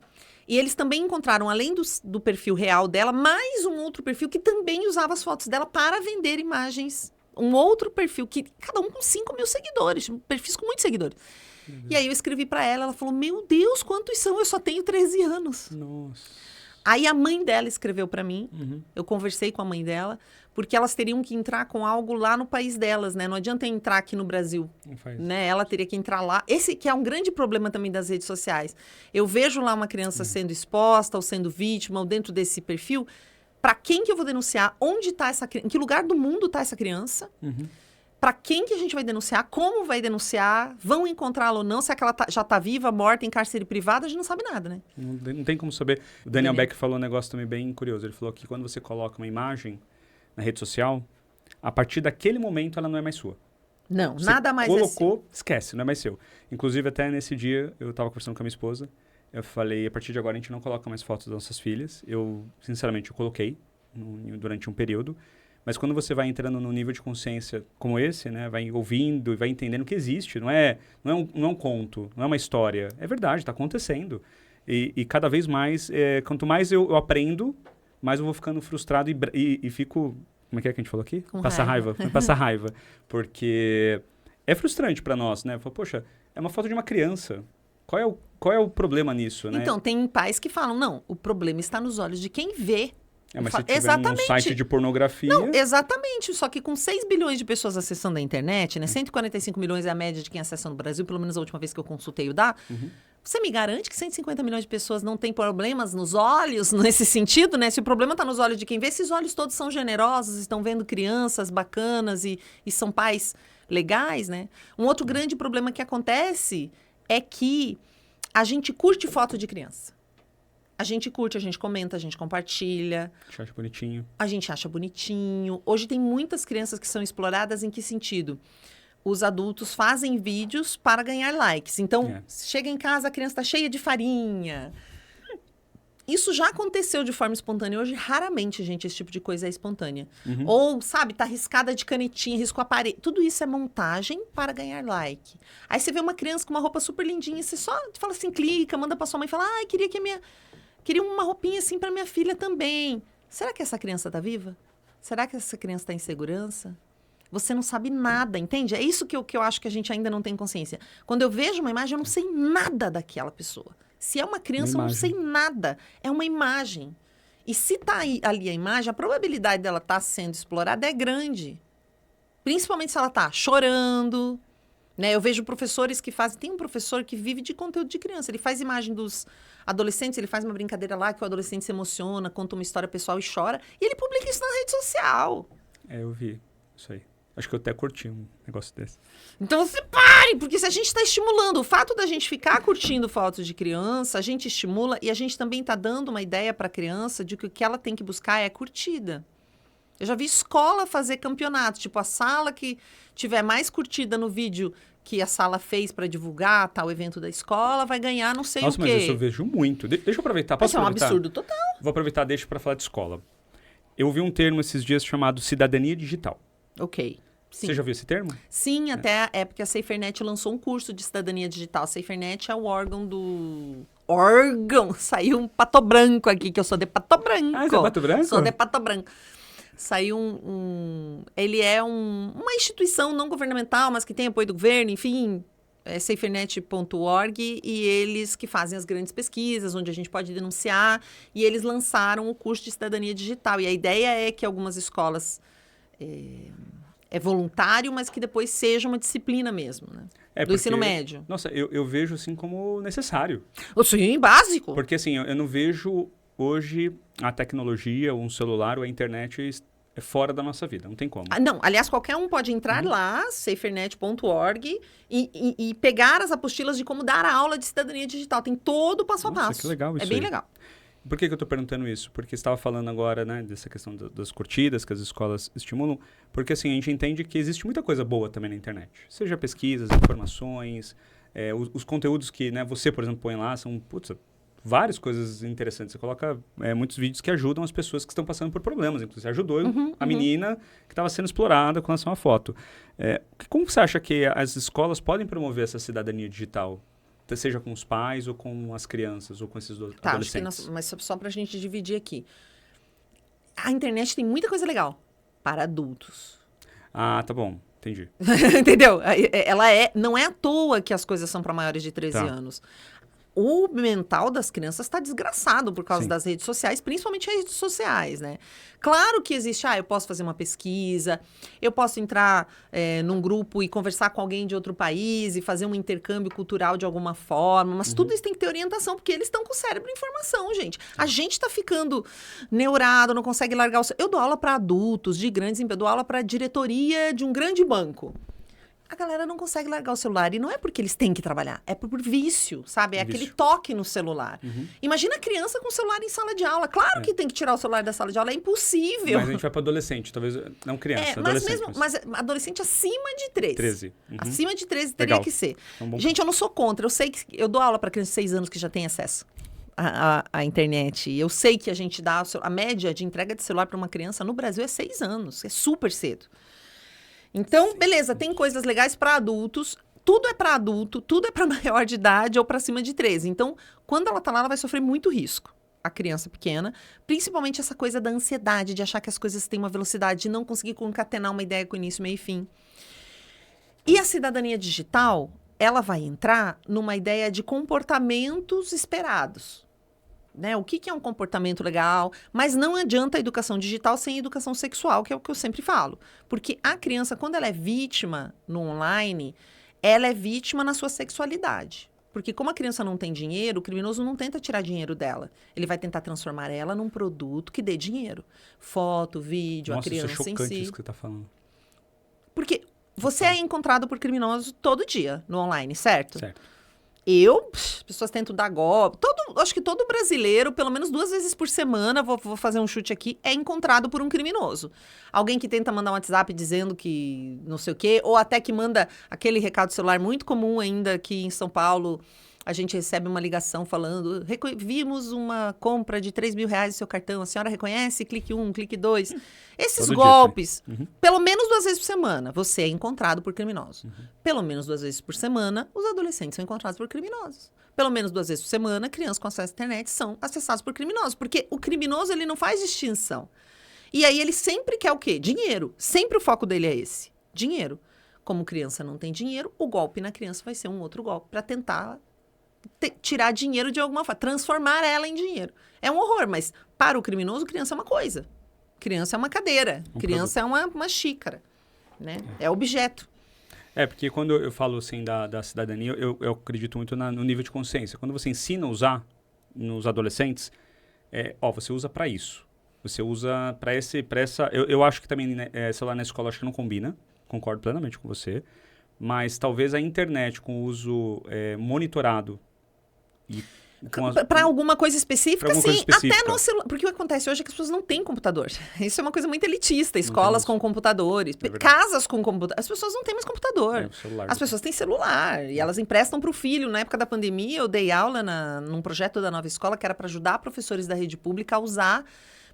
E eles também encontraram, além do perfil real dela, mais um outro perfil que também usava as fotos dela para vender imagens. Um outro perfil, que cada um com 5 mil seguidores, perfis com muitos seguidores. E aí eu escrevi para ela, ela falou, meu Deus, quantos são? Eu só tenho 13 anos. Nossa. Aí a mãe dela escreveu para mim, eu conversei com a mãe dela, porque elas teriam que entrar com algo lá no país delas, né? Não adianta eu entrar aqui no Brasil, né? Ela teria que entrar lá. Esse que é um grande problema também das redes sociais. Eu vejo lá uma criança sendo exposta, ou sendo vítima, ou dentro desse perfil. Para quem que eu vou denunciar? Onde está essa criança? Em que lugar do mundo está essa criança? Para quem que a gente vai denunciar? Como vai denunciar? Vão encontrá-la ou não? Se é que ela já está viva, morta, em cárcere privado, a gente não sabe nada, né? Não tem como saber. O Daniel Beck falou um negócio também bem curioso. Ele falou que quando você coloca uma imagem na rede social, a partir daquele momento ela não é mais sua. Não, Você nada mais colocou, esquece, não é mais seu. Inclusive, até nesse dia, eu estava conversando com a minha esposa, eu falei, a partir de agora a gente não coloca mais fotos das nossas filhas. Eu, sinceramente, eu coloquei durante um período, Mas quando você vai entrando num nível de consciência como esse, né? Vai ouvindo e vai entendendo que existe. Não é um conto, não é uma história. É verdade, está acontecendo. E cada vez mais, quanto mais eu aprendo, mais eu vou ficando frustrado e fico... Como é que a gente falou aqui? Passa raiva. Passa raiva. Porque é frustrante para nós, né? Fala, poxa, é uma foto de uma criança. Qual é o problema nisso, né? Então, tem pais que falam, não, o problema está nos olhos de quem vê. Mas se tiver um site de pornografia... Não, exatamente. Só que com 6 bilhões de pessoas acessando a internet, né? 145 milhões é a média de quem acessa no Brasil, pelo menos a última vez que eu consultei o dado. Você me garante que 150 milhões de pessoas não têm problemas nos olhos, nesse sentido, né? Se o problema está nos olhos de quem vê, esses olhos todos são generosos, estão vendo crianças bacanas e são pais legais, né? Um outro grande problema que acontece é que a gente curte foto de criança. A gente curte, a gente comenta, a gente compartilha. A gente acha bonitinho. A gente acha bonitinho. Hoje tem muitas crianças que são exploradas em que sentido? Os adultos fazem vídeos para ganhar likes. Então, chega em casa, a criança está cheia de farinha. Isso já aconteceu de forma espontânea. Hoje, raramente, gente, esse tipo de coisa é espontânea. Ou, sabe, tá riscada de canetinha, riscou a parede. Tudo isso é montagem para ganhar like. Aí você vê uma criança com uma roupa super lindinha, você só fala assim, clica, manda pra sua mãe e fala, queria uma roupinha assim para minha filha também. Será que essa criança tá viva? Será que essa criança tá em segurança? Você não sabe nada, entende? É isso que eu acho que a gente ainda não tem consciência. Quando eu vejo uma imagem, eu não sei nada daquela pessoa. Se é uma criança, eu não sei nada. É uma imagem. E se tá ali a imagem, a probabilidade dela estar sendo explorada é grande. Principalmente se ela tá chorando, né? Eu vejo professores que fazem... Tem um professor que vive de conteúdo de criança. Ele faz imagem dos adolescentes, ele faz uma brincadeira lá que o adolescente se emociona, conta uma história pessoal e chora. E ele publica isso na rede social. Eu vi isso aí. Acho que eu até curti um negócio desse. Então, se pare! Porque se a gente está estimulando, o fato da gente ficar curtindo fotos de criança, a gente estimula e a gente também está dando uma ideia para a criança de que o que ela tem que buscar é curtida. Eu já vi escola fazer campeonato, tipo a sala que tiver mais curtida no vídeo que a sala fez para divulgar tal evento da escola vai ganhar não sei o quê. Nossa, mas isso eu vejo muito. Deixa eu aproveitar. Posso aproveitar? É um absurdo total. Vou aproveitar, deixa para falar de escola. Eu ouvi um termo esses dias chamado cidadania digital. Ok. Sim. Você já viu esse termo? Sim, até a época a SaferNet lançou um curso de cidadania digital. A SaferNet é o órgão do... Saiu um Pato Branco aqui, que eu sou de Pato Branco. Ah, você é Pato Branco? Sou de Pato Branco. Saiu Ele é uma instituição não governamental, mas que tem apoio do governo, enfim... É safernet.org e eles que fazem as grandes pesquisas, onde a gente pode denunciar. E eles lançaram o curso de cidadania digital. E a ideia é que algumas escolas... É voluntário, mas que depois seja uma disciplina mesmo, né? Do ensino médio. Nossa, eu vejo assim como necessário. Sim, básico. Porque assim, eu não vejo hoje a tecnologia, um celular ou a internet fora da nossa vida, não tem como. Não, aliás, qualquer um pode entrar lá, safernet.org, e pegar as apostilas de como dar a aula de cidadania digital. Tem todo o passo a passo. Nossa, que legal isso. É bem legal. Por que eu estou perguntando isso? Porque você estava falando agora, né, dessa questão das curtidas que as escolas estimulam, porque assim, a gente entende que existe muita coisa boa também na internet. Seja pesquisas, informações, os conteúdos que, né, você, por exemplo, põe lá são, várias coisas interessantes. Você coloca muitos vídeos que ajudam as pessoas que estão passando por problemas. Inclusive, você ajudou a menina que estava sendo explorada com relação à foto. Como você acha que as escolas podem promover essa cidadania digital? Seja com os pais ou com as crianças ou com esses adolescentes. Mas só para a gente dividir aqui. A internet tem muita coisa legal para adultos. Ah, tá bom. Entendi. Entendeu? Não é à toa que as coisas são para maiores de 13 anos. O mental das crianças está desgraçado por causa das redes sociais, principalmente as redes sociais, né? Claro que existe, eu posso fazer uma pesquisa, eu posso entrar num grupo e conversar com alguém de outro país e fazer um intercâmbio cultural de alguma forma, mas tudo isso tem que ter orientação, porque eles estão com o cérebro em formação, gente. A gente está ficando neurado, não consegue largar o... Eu dou aula para adultos de grandes empresas, eu dou aula para a diretoria de um grande banco. A galera não consegue largar o celular. E não é porque eles têm que trabalhar, é por vício, sabe? É aquele toque no celular. Imagina a criança com o celular em sala de aula. Claro que tem que tirar o celular da sala de aula, é impossível. Mas a gente vai para adolescente, talvez não criança, adolescente. Mas adolescente acima de 13. 13. Acima de 13 teria que ser. Gente, eu não sou contra. Eu sei que eu dou aula para criança de 6 anos que já tem acesso. a internet. Eu sei que a gente dá... A média de entrega de celular para uma criança no Brasil é 6 anos. É super cedo. Então, beleza, tem coisas legais para adultos. Tudo é para adulto, tudo é para maior de idade ou para cima de 13. Então, quando ela tá lá, ela vai sofrer muito risco. A criança pequena, principalmente essa coisa da ansiedade, de achar que as coisas têm uma velocidade, de não conseguir concatenar uma ideia com início, meio e fim. E a cidadania digital, ela vai entrar numa ideia de comportamentos esperados. Né? O que é um comportamento legal? Mas não adianta a educação digital sem educação sexual, que é o que eu sempre falo. Porque a criança, quando ela é vítima no online, ela é vítima na sua sexualidade. Porque como a criança não tem dinheiro, o criminoso não tenta tirar dinheiro dela. Ele vai tentar transformar ela num produto que dê dinheiro. Foto, vídeo, Nossa, a criança isso é chocante em si. isso que você tá falando. Porque você é encontrado por criminosos todo dia no online, certo? Certo. Pessoas tentam dar golpe. Acho que todo brasileiro, pelo menos 2 vezes por semana, vou fazer um chute aqui, é encontrado por um criminoso. Alguém que tenta mandar um WhatsApp dizendo que não sei o quê, ou até que manda aquele recado celular muito comum ainda aqui em São Paulo. A gente recebe uma ligação falando, vimos uma compra de R$3.000 no seu cartão, a senhora reconhece? Clique 1, clique 2. Esses Todo golpes, dia, pelo menos 2 vezes por semana, você é encontrado por criminosos. Pelo menos 2 vezes por semana, os adolescentes são encontrados por criminosos. Pelo menos 2 vezes por semana, crianças com acesso à internet são acessadas por criminosos. Porque o criminoso, ele não faz distinção. E aí, ele sempre quer o quê? Dinheiro. Sempre o foco dele é esse. Dinheiro. Como criança não tem dinheiro, o golpe na criança vai ser um outro golpe para tentar tirar dinheiro de alguma forma, transformar ela em dinheiro. É um horror, mas para o criminoso, criança é uma coisa. Criança é uma cadeira. Criança é uma xícara. Né? É objeto. Porque quando eu falo assim da cidadania, eu acredito muito no nível de consciência. Quando você ensina a usar nos adolescentes, você usa para isso. Você usa para essa... Eu acho que também celular na escola acho que não combina. Concordo plenamente com você. Mas talvez a internet com o uso monitorado e para alguma coisa específica, sim. Específica. Até no celular. Porque o que acontece hoje é que as pessoas não têm computador. Isso é uma coisa muito elitista. Escolas com computadores, casas com computador. As pessoas não têm mais computador. As pessoas têm celular. E elas emprestam para o filho. Na época da pandemia, eu dei aula num projeto da Nova Escola que era para ajudar professores da rede pública a usar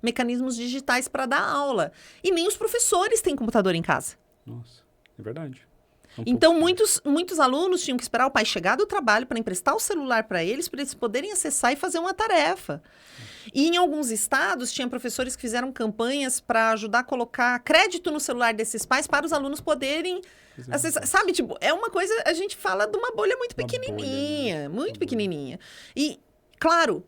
mecanismos digitais para dar aula. E nem os professores têm computador em casa. Nossa, é verdade. Então, muitos alunos tinham que esperar o pai chegar do trabalho para emprestar o celular para eles poderem acessar e fazer uma tarefa. E em alguns estados, tinha professores que fizeram campanhas para ajudar a colocar crédito no celular desses pais para os alunos poderem acessar. Sabe, tipo, é uma coisa, a gente fala de uma bolha muito pequenininha, muito pequenininha. E, claro,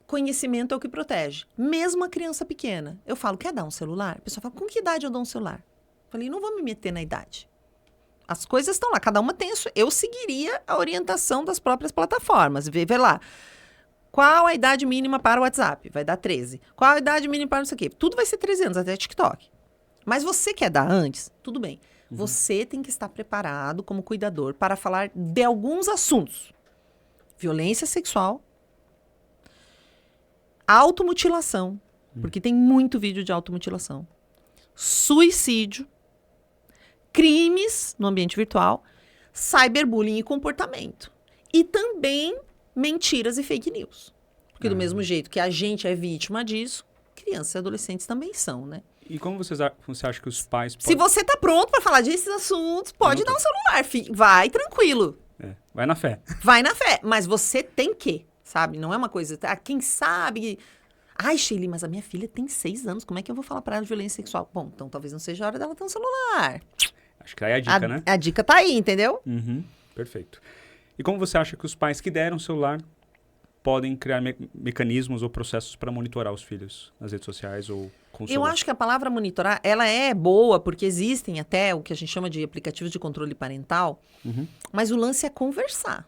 conhecimento é o que protege. Mesmo a criança pequena. Eu falo, quer dar um celular? A pessoa fala, com que idade eu dou um celular? Eu falei, não vou me meter na idade. As coisas estão lá, cada uma tem a sua. Eu seguiria a orientação das próprias plataformas. Vê lá. Qual a idade mínima para o WhatsApp? Vai dar 13. Qual a idade mínima para não sei o quê? Tudo vai ser 13 anos, até TikTok. Mas você quer dar antes? Tudo bem. Você tem que estar preparado como cuidador para falar de alguns assuntos. Violência sexual. Automutilação. Porque tem muito vídeo de automutilação. Suicídio. Crimes no ambiente virtual, cyberbullying e comportamento. E também mentiras e fake news. Porque do mesmo jeito que a gente é vítima disso, crianças e adolescentes também são, né? E como você acha que os pais podem... Se você tá pronto para falar desses assuntos, pode dar um celular, filho. Vai tranquilo. Vai na fé. Vai na fé. Mas você tem que, sabe? Não é uma coisa... quem sabe... Ai, Sheila, mas a minha filha tem 6 anos. Como é que eu vou falar para ela de violência sexual? Bom, então talvez não seja a hora dela ter um celular. Acho que aí é a dica, né? A dica tá aí, entendeu? Perfeito. E como você acha que os pais que deram celular podem criar mecanismos ou processos para monitorar os filhos nas redes sociais ou com o celular? Eu acho que a palavra monitorar, ela é boa, porque existem até o que a gente chama de aplicativos de controle parental, mas o lance é conversar.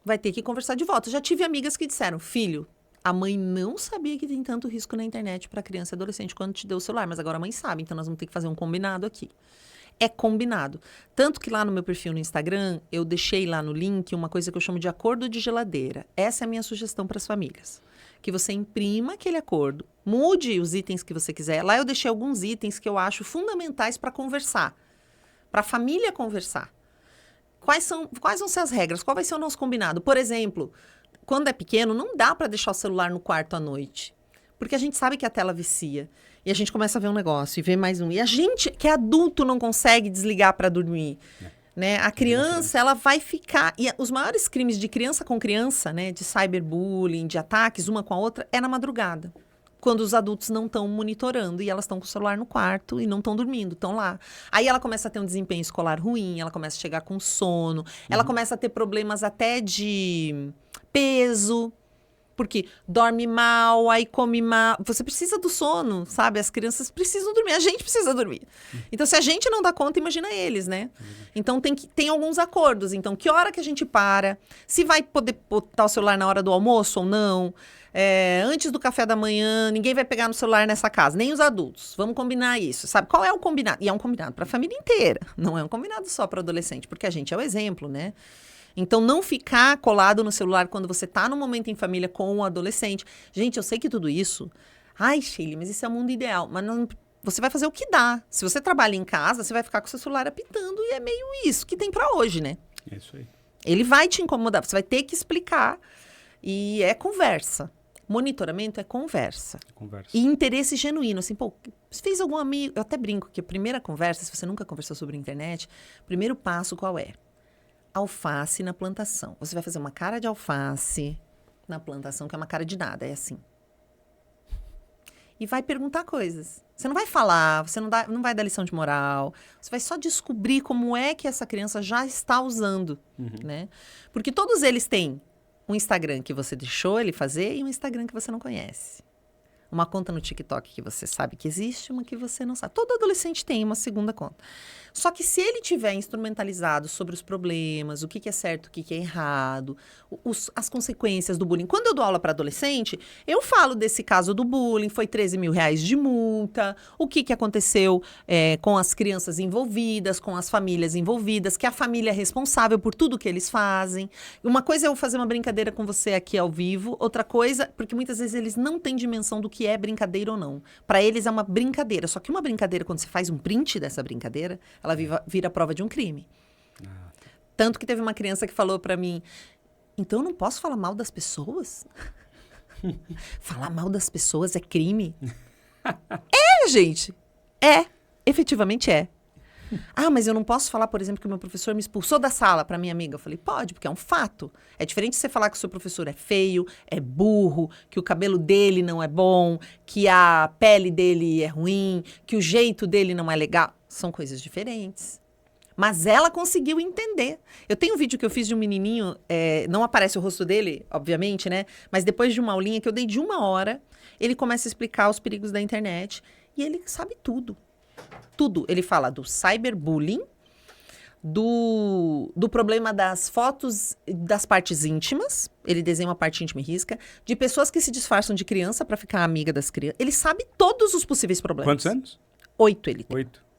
Vai ter que conversar de volta. Já tive amigas que disseram, filho, a mãe não sabia que tem tanto risco na internet para criança e adolescente quando te deu o celular, mas agora a mãe sabe, então nós vamos ter que fazer um combinado aqui. É combinado. Tanto que lá no meu perfil no Instagram, eu deixei lá no link uma coisa que eu chamo de acordo de geladeira. Essa é a minha sugestão para as famílias. Que você imprima aquele acordo, mude os itens que você quiser. Lá eu deixei alguns itens que eu acho fundamentais para conversar. Para a família conversar. Quais vão ser as regras? Qual vai ser o nosso combinado? Por exemplo, quando é pequeno, não dá para deixar o celular no quarto à noite. Porque a gente sabe que a tela vicia. E a gente começa a ver um negócio e ver mais um. E a gente, que é adulto, não consegue desligar para dormir. Né? A criança, ela vai ficar... E os maiores crimes de criança com criança, né? De cyberbullying, de ataques uma com a outra, é na madrugada. Quando os adultos não estão monitorando e elas estão com o celular no quarto e não estão dormindo, estão lá. Aí ela começa a ter um desempenho escolar ruim, ela começa a chegar com sono, ela começa a ter problemas até de peso, porque dorme mal, aí come mal. Você precisa do sono, sabe? As crianças precisam dormir, a gente precisa dormir. Então, se a gente não dá conta, imagina eles, né? Então, tem alguns acordos. Então, que hora que a gente para? Se vai poder botar o celular na hora do almoço ou não? Antes do café da manhã, ninguém vai pegar no celular nessa casa, nem os adultos. Vamos combinar isso, sabe? Qual é o combinado? E é um combinado para a família inteira, não é um combinado só para adolescente, porque a gente é o exemplo, né? Então, não ficar colado no celular quando você está no momento em família com o adolescente. Gente, eu sei que tudo isso... Ai, Sheila, mas isso é o mundo ideal. Mas não, você vai fazer o que dá. Se você trabalha em casa, você vai ficar com o seu celular apitando e é meio isso que tem para hoje, né? É isso aí. Ele vai te incomodar, você vai ter que explicar. E é conversa. Monitoramento é conversa. E interesse genuíno. Assim, pô, você fez algum amigo... Eu até brinco que a primeira conversa, se você nunca conversou sobre internet, o primeiro passo qual é? Alface na plantação. Você vai fazer uma cara de alface na plantação, que é uma cara de nada, é assim. E vai perguntar coisas. Você não vai falar, você não vai dar lição de moral. Você vai só descobrir como é que essa criança já está usando, né? Porque todos eles têm um Instagram que você deixou ele fazer e um Instagram que você não conhece. Uma conta no TikTok que você sabe que existe, uma que você não sabe. Todo adolescente tem uma segunda conta. Só que se ele tiver instrumentalizado sobre os problemas, o que é certo, o que é errado, as consequências do bullying. Quando eu dou aula para adolescente, eu falo desse caso do bullying, foi 13 mil reais de multa, o que aconteceu com as crianças envolvidas, com as famílias envolvidas, que a família é responsável por tudo que eles fazem. Uma coisa é eu fazer uma brincadeira com você aqui ao vivo, outra coisa, porque muitas vezes eles não têm dimensão do que é brincadeira ou não. Para eles é uma brincadeira, só que uma brincadeira, quando você faz um print dessa brincadeira, ela vira prova de um crime. Tanto que teve uma criança que falou pra mim, então eu não posso falar mal das pessoas? Falar mal das pessoas é crime? Gente. Efetivamente é. Mas eu não posso falar, por exemplo, que o meu professor me expulsou da sala pra minha amiga. Eu falei, pode, porque é um fato. É diferente de você falar que o seu professor é feio, é burro, que o cabelo dele não é bom, que a pele dele é ruim, que o jeito dele não é legal. São coisas diferentes. Mas ela conseguiu entender. Eu tenho um vídeo que eu fiz de um menininho, não aparece o rosto dele, obviamente, né? Mas depois de uma aulinha que eu dei de 1 hora, ele começa a explicar os perigos da internet. E ele sabe tudo. Tudo. Ele fala do cyberbullying, do problema das fotos das partes íntimas. Ele desenha uma parte íntima e risca. De pessoas que se disfarçam de criança para ficar amiga das crianças. Ele sabe todos os possíveis problemas. Quantos anos? 8 ele tem. 8.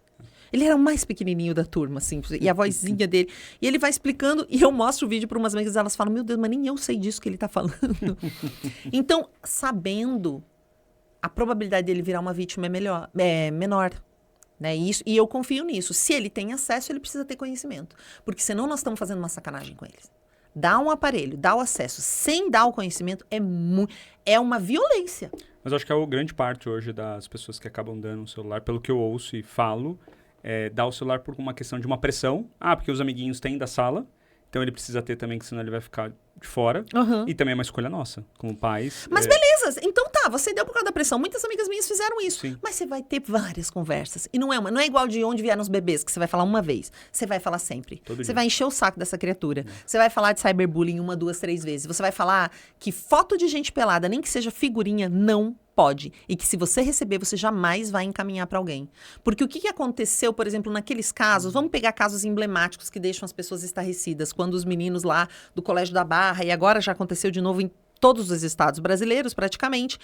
Ele era o mais pequenininho da turma, assim, e a vozinha dele. E ele vai explicando, e eu mostro o vídeo para umas amigas, elas falam, meu Deus, mas nem eu sei disso que ele tá falando. Então, sabendo, a probabilidade dele virar uma vítima é menor. Né? E eu confio nisso. Se ele tem acesso, ele precisa ter conhecimento. Porque senão nós estamos fazendo uma sacanagem com eles. Dá um aparelho, dá o acesso, sem dar o conhecimento, é uma violência. Mas eu acho que a grande parte hoje das pessoas que acabam dando o celular, pelo que eu ouço e falo, dá o celular por uma questão de uma pressão. Porque os amiguinhos têm da sala, então ele precisa ter também, que senão ele vai ficar de fora. E também é uma escolha nossa, como pais. Mas beleza, então você deu por causa da pressão. Muitas amigas minhas fizeram isso. Sim. Mas você vai ter várias conversas. E não é igual de onde vieram os bebês, que você vai falar uma vez. Você vai falar sempre. Você vai encher o saco dessa criatura. Você vai falar de cyberbullying 1, 2, 3 vezes. Você vai falar que foto de gente pelada, nem que seja figurinha, não pode. E que se você receber, você jamais vai encaminhar para alguém. Porque o que aconteceu, por exemplo, naqueles casos, vamos pegar casos emblemáticos que deixam as pessoas estarrecidas, quando os meninos lá do Colégio da Barra, e agora já aconteceu de novo em todos os estados brasileiros, praticamente,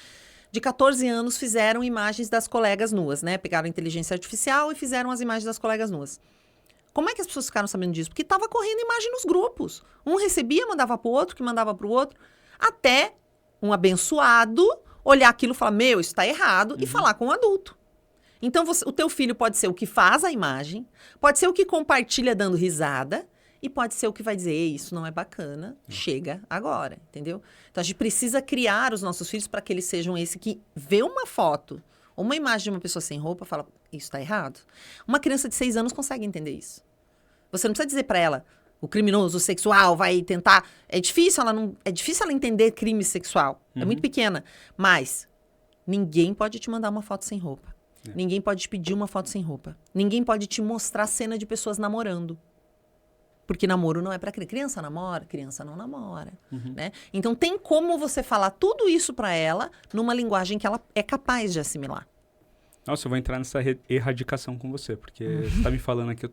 de 14 anos fizeram imagens das colegas nuas, né? Pegaram a inteligência artificial e fizeram as imagens das colegas nuas. Como é que as pessoas ficaram sabendo disso? Porque estava correndo imagem nos grupos. Um recebia, mandava para o outro, que mandava para o outro, até um abençoado olhar aquilo e falar, isso está errado, e falar com o adulto. Então, o teu filho pode ser o que faz a imagem, pode ser o que compartilha dando risada, E pode ser o que vai dizer, "Ei, isso não é bacana, chega agora", entendeu? Então, a gente precisa criar os nossos filhos para que eles sejam esse que vê uma foto, ou uma imagem de uma pessoa sem roupa, fala, isso tá errado. Uma criança de 6 anos consegue entender isso. Você não precisa dizer para ela, o criminoso sexual vai tentar... É difícil ela entender crime sexual. É muito pequena. Mas ninguém pode te mandar uma foto sem roupa. Ninguém pode te pedir uma foto sem roupa. Ninguém pode te mostrar cena de pessoas namorando. Porque namoro não é para criança. Criança namora, criança não namora. Né? Então, tem como você falar tudo isso para ela numa linguagem que ela é capaz de assimilar. Nossa, eu vou entrar nessa erradicação com você, porque você tá me falando aqui, eu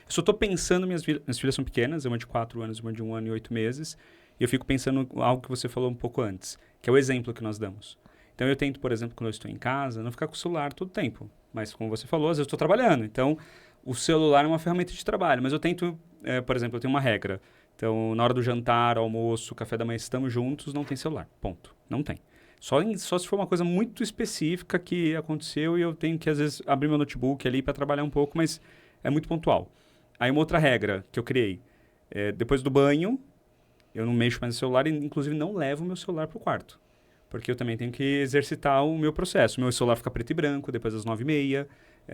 só tô pensando, minhas filhas são pequenas, uma de 4 anos, uma de 1 ano e 8 meses, e eu fico pensando algo que você falou um pouco antes, que é o exemplo que nós damos. Então, eu tento, por exemplo, quando eu estou em casa, não ficar com o celular todo o tempo. Mas, como você falou, às vezes eu estou trabalhando. Então, o celular é uma ferramenta de trabalho. Mas eu tento, por exemplo, eu tenho uma regra. Então, na hora do jantar, almoço, café da manhã, estamos juntos, não tem celular. Ponto. Não tem. Só se for uma coisa muito específica que aconteceu e eu tenho que, às vezes, abrir meu notebook ali para trabalhar um pouco, mas é muito pontual. Aí, uma outra regra que eu criei. Depois do banho, eu não mexo mais no celular e, inclusive, não levo meu celular para o quarto. Porque eu também tenho que exercitar o meu processo. Meu celular fica preto e branco depois das 9h30,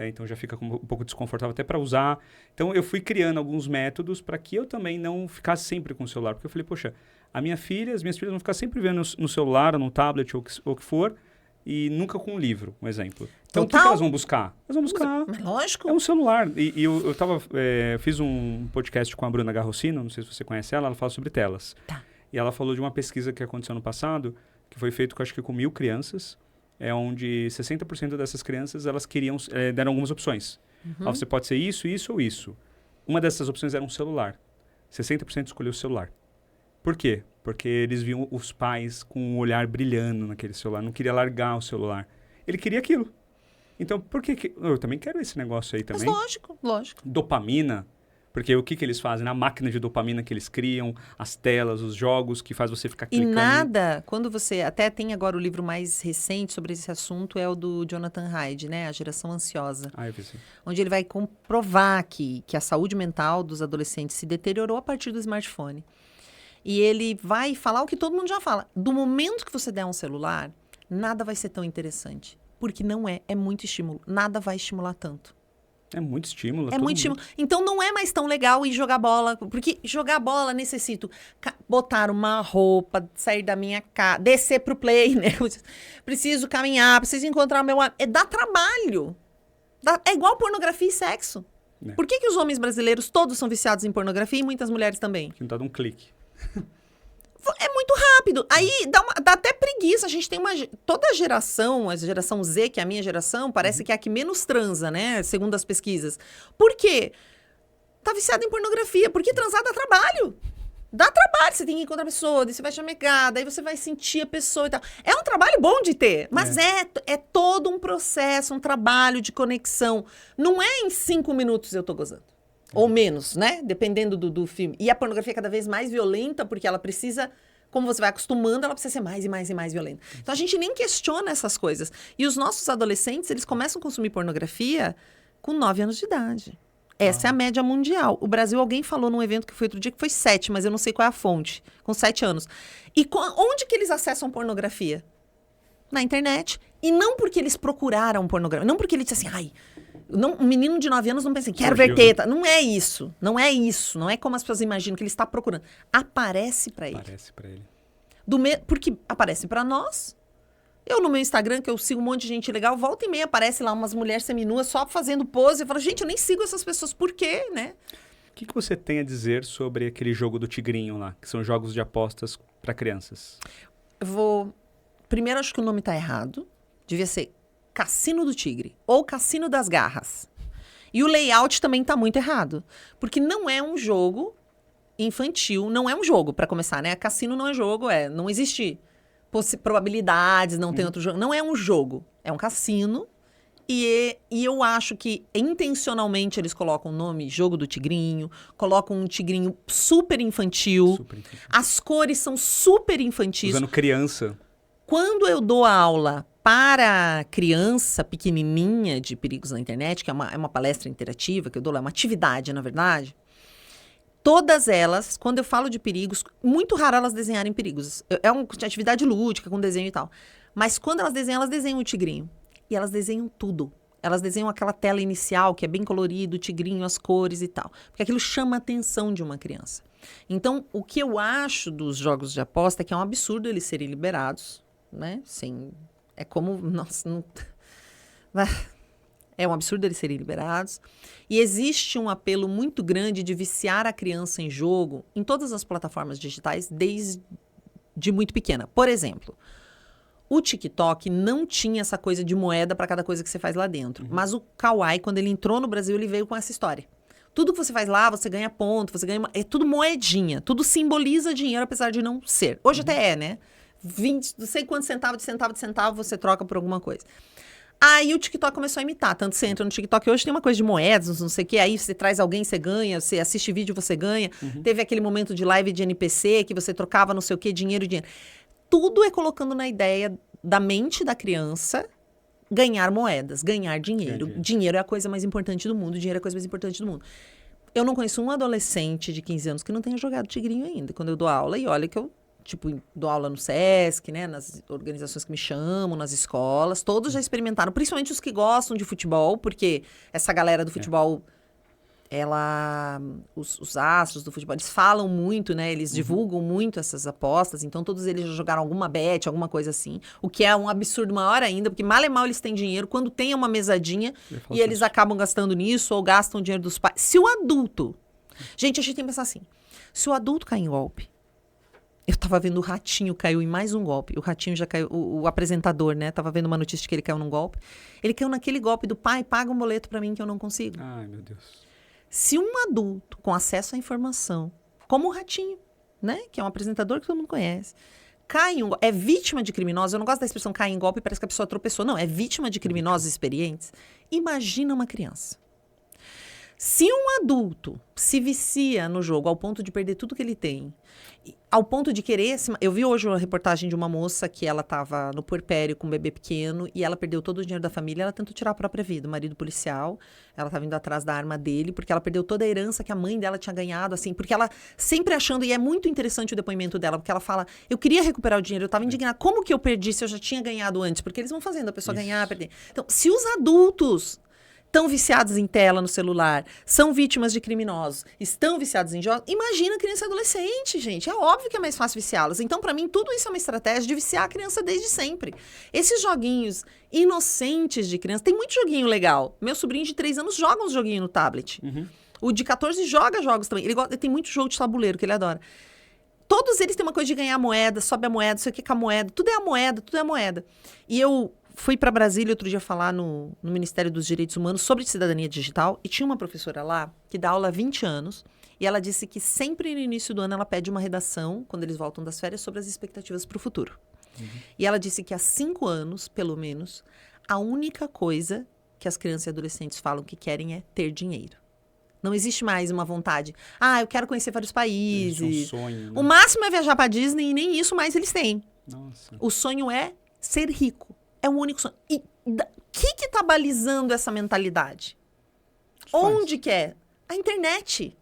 então já fica um pouco desconfortável até para usar. Então eu fui criando alguns métodos para que eu também não ficasse sempre com o celular. Porque eu falei, poxa, as minhas filhas vão ficar sempre vendo no celular, ou no tablet, ou o que for, e nunca com um livro, um exemplo. Então o que elas vão buscar? Elas vão buscar... Mas lógico. É um celular. E eu fiz um podcast com a Bruna Garrossino, não sei se você conhece ela fala sobre telas. Tá. E ela falou de uma pesquisa que aconteceu no passado, que foi feito, acho que com 1.000 crianças, onde 60% dessas crianças, elas deram algumas opções. Você pode ser isso, isso ou isso. Uma dessas opções era um celular. 60% escolheu o celular. Por quê? Porque eles viam os pais com um olhar brilhando naquele celular, não queria largar o celular. Ele queria aquilo. Então, por que... Eu também quero esse negócio aí também. Mas lógico. Dopamina... Porque o que eles fazem? A máquina de dopamina que eles criam, as telas, os jogos que faz você ficar clicando. E nada, quando você... Até tem agora o livro mais recente sobre esse assunto, é o do Jonathan Haidt, né? A Geração Ansiosa. Eu vi sim. Onde ele vai comprovar que a saúde mental dos adolescentes se deteriorou a partir do smartphone. E ele vai falar o que todo mundo já fala. Do momento que você der um celular, nada vai ser tão interessante. Porque não é muito estímulo. Nada vai estimular tanto. É muito estímulo. É muito estímulo. Então, não é mais tão legal ir jogar bola. Porque jogar bola, necessito botar uma roupa, sair da minha casa, descer pro play, né? Preciso caminhar, preciso encontrar o meu... Dá trabalho. É igual pornografia e sexo. Por que os homens brasileiros todos são viciados em pornografia e muitas mulheres também? Que não dá um clique. É muito rápido. Aí dá até preguiça. A gente tem toda a geração Z, que é a minha geração, parece que é a que menos transa, né? Segundo as pesquisas. Por quê? Tá viciado em pornografia. Porque transar dá trabalho. Dá trabalho. Você tem que encontrar a pessoa, daí você vai chamegar, daí você vai sentir a pessoa e tal. É um trabalho bom de ter, mas é todo um processo, um trabalho de conexão. Não é em 5 minutos eu tô gozando. Ou menos, né? Dependendo do filme. E a pornografia é cada vez mais violenta, porque ela precisa, como você vai acostumando, ela precisa ser mais e mais e mais violenta. Então, a gente nem questiona essas coisas. E os nossos adolescentes, eles começam a consumir pornografia com 9 anos de idade. Essa é a média mundial. O Brasil, alguém falou num evento que foi outro dia, que foi 7, mas eu não sei qual é a fonte. Com 7 anos. E onde que eles acessam pornografia? Na internet. E não porque eles procuraram pornografia. Não porque ele disse assim, um menino de 9 anos não pensa assim, quero ver teta. Não é isso. Não é isso. Não é como as pessoas imaginam que ele está procurando. Aparece para ele. Aparece para ele. Porque aparece para nós. Eu no meu Instagram, que eu sigo um monte de gente legal, volta e meia aparece lá umas mulheres seminuas só fazendo pose. Eu falo, gente, eu nem sigo essas pessoas. Por quê, né? O que você tem a dizer sobre aquele jogo do tigrinho lá, que são jogos de apostas para crianças? Primeiro, acho que o nome tá errado. Devia ser Cassino do Tigre ou Cassino das Garras. E o layout também tá muito errado. Porque não é um jogo infantil, não é um jogo, para começar, né? Cassino não é jogo, não existe probabilidades, não tem outro jogo. Não é um jogo, é um cassino. E eu acho que intencionalmente eles colocam o nome Jogo do Tigrinho, colocam um tigrinho super infantil. As cores são super infantis. Usando criança. Quando eu dou a aula para criança pequenininha de perigos na internet, que é uma palestra interativa que eu dou lá, é uma atividade, na verdade, Todas elas, quando eu falo de perigos, muito raro elas desenharem perigos. É uma atividade lúdica, com desenho e tal. Mas quando elas desenham o tigrinho. E elas desenham tudo. Elas desenham aquela tela inicial, que é bem colorido, o tigrinho, as cores e tal. Porque aquilo chama a atenção de uma criança. Então, o que eu acho dos jogos de aposta é que é um absurdo eles serem liberados, né? Sim, é como... Nossa, não... É um absurdo eles serem liberados. E existe um apelo muito grande de viciar a criança em jogo em todas as plataformas digitais desde muito pequena. Por exemplo, o TikTok não tinha essa coisa de moeda para cada coisa que você faz lá dentro. Mas o Kawaii, quando ele entrou no Brasil, ele veio com essa história. Tudo que você faz lá, você ganha ponto, você ganha... É tudo moedinha. Tudo simboliza dinheiro, apesar de não ser. Hoje até é, né? 20, não sei quantos centavos de centavo você troca por alguma coisa. Aí o TikTok começou a imitar. Tanto você entra no TikTok, hoje tem uma coisa de moedas, não sei o quê. Aí você traz alguém, você ganha. Você assiste vídeo, você ganha. Teve aquele momento de live de NPC, que você trocava não sei o quê, dinheiro. Tudo é colocando na ideia da mente da criança ganhar moedas, ganhar dinheiro. Dinheiro é a coisa mais importante do mundo. Dinheiro é a coisa mais importante do mundo. Eu não conheço um adolescente de 15 anos que não tenha jogado tigrinho ainda. Quando eu dou aula, e olha que eu... Tipo, dou aula no SESC, né? Nas organizações que me chamam, nas escolas. Todos já experimentaram, principalmente os que gostam de futebol, porque essa galera do futebol, os astros do futebol, eles falam muito, né? Eles divulgam muito essas apostas. Então, todos eles já jogaram alguma bet, alguma coisa assim. O que é um absurdo maior ainda, porque mal e mal eles têm dinheiro. Quando tem uma mesadinha e eles acabam gastando nisso ou gastam o dinheiro dos pais. Se o adulto... Gente, a gente tem que pensar assim. Se o adulto cair em golpe... Eu tava vendo o Ratinho caiu em mais um golpe. O Ratinho já caiu, o apresentador, né? Tava vendo uma notícia de que ele caiu num golpe. Ele caiu naquele golpe do pai, paga um boleto pra mim que eu não consigo. Ai, meu Deus. Se um adulto com acesso à informação, como o Ratinho, né? Que é um apresentador que todo mundo conhece, cai em um golpe, é vítima de criminosos. Eu não gosto da expressão cair em golpe e parece que a pessoa tropeçou. Não, é vítima de criminosos experientes. Imagina uma criança. Se um adulto se vicia no jogo ao ponto de perder tudo que ele tem, ao ponto de querer... Eu vi hoje uma reportagem de uma moça que ela estava no puerpério com um bebê pequeno e ela perdeu todo o dinheiro da família, ela tentou tirar a própria vida. O marido policial, ela estava indo atrás da arma dele porque ela perdeu toda a herança que a mãe dela tinha ganhado, assim, porque ela sempre achando, e é muito interessante o depoimento dela, porque ela fala, eu queria recuperar o dinheiro, eu estava indignada, como que eu perdi se eu já tinha ganhado antes? Porque eles vão fazendo a pessoa ganhar, perder. Então, se os adultos... estão viciados em tela no celular, são vítimas de criminosos, estão viciados em jogos, imagina criança e adolescente, gente. É óbvio que é mais fácil viciá-las. Então, para mim, tudo isso é uma estratégia de viciar a criança desde sempre. Esses joguinhos inocentes de criança, tem muito joguinho legal. Meu sobrinho de 3 anos joga uns joguinhos no tablet. O de 14 joga jogos também. Ele tem muito jogo de tabuleiro que ele adora. Todos eles têm uma coisa de ganhar moeda, sobe a moeda, sei o que é a moeda. Tudo é a moeda, tudo é a moeda. E eu... fui para Brasília outro dia falar no Ministério dos Direitos Humanos sobre cidadania digital e tinha uma professora lá que dá aula há 20 anos e ela disse que sempre no início do ano ela pede uma redação, quando eles voltam das férias, sobre as expectativas para o futuro. E ela disse que há 5 anos, pelo menos, a única coisa que as crianças e adolescentes falam que querem é ter dinheiro. Não existe mais uma vontade. Eu quero conhecer vários países. Existe um sonho, né? O máximo é viajar para Disney e nem isso mais eles têm. Nossa. O sonho é ser rico. É o único sonho. E o que tá balizando essa mentalidade? Onde que é? A internet.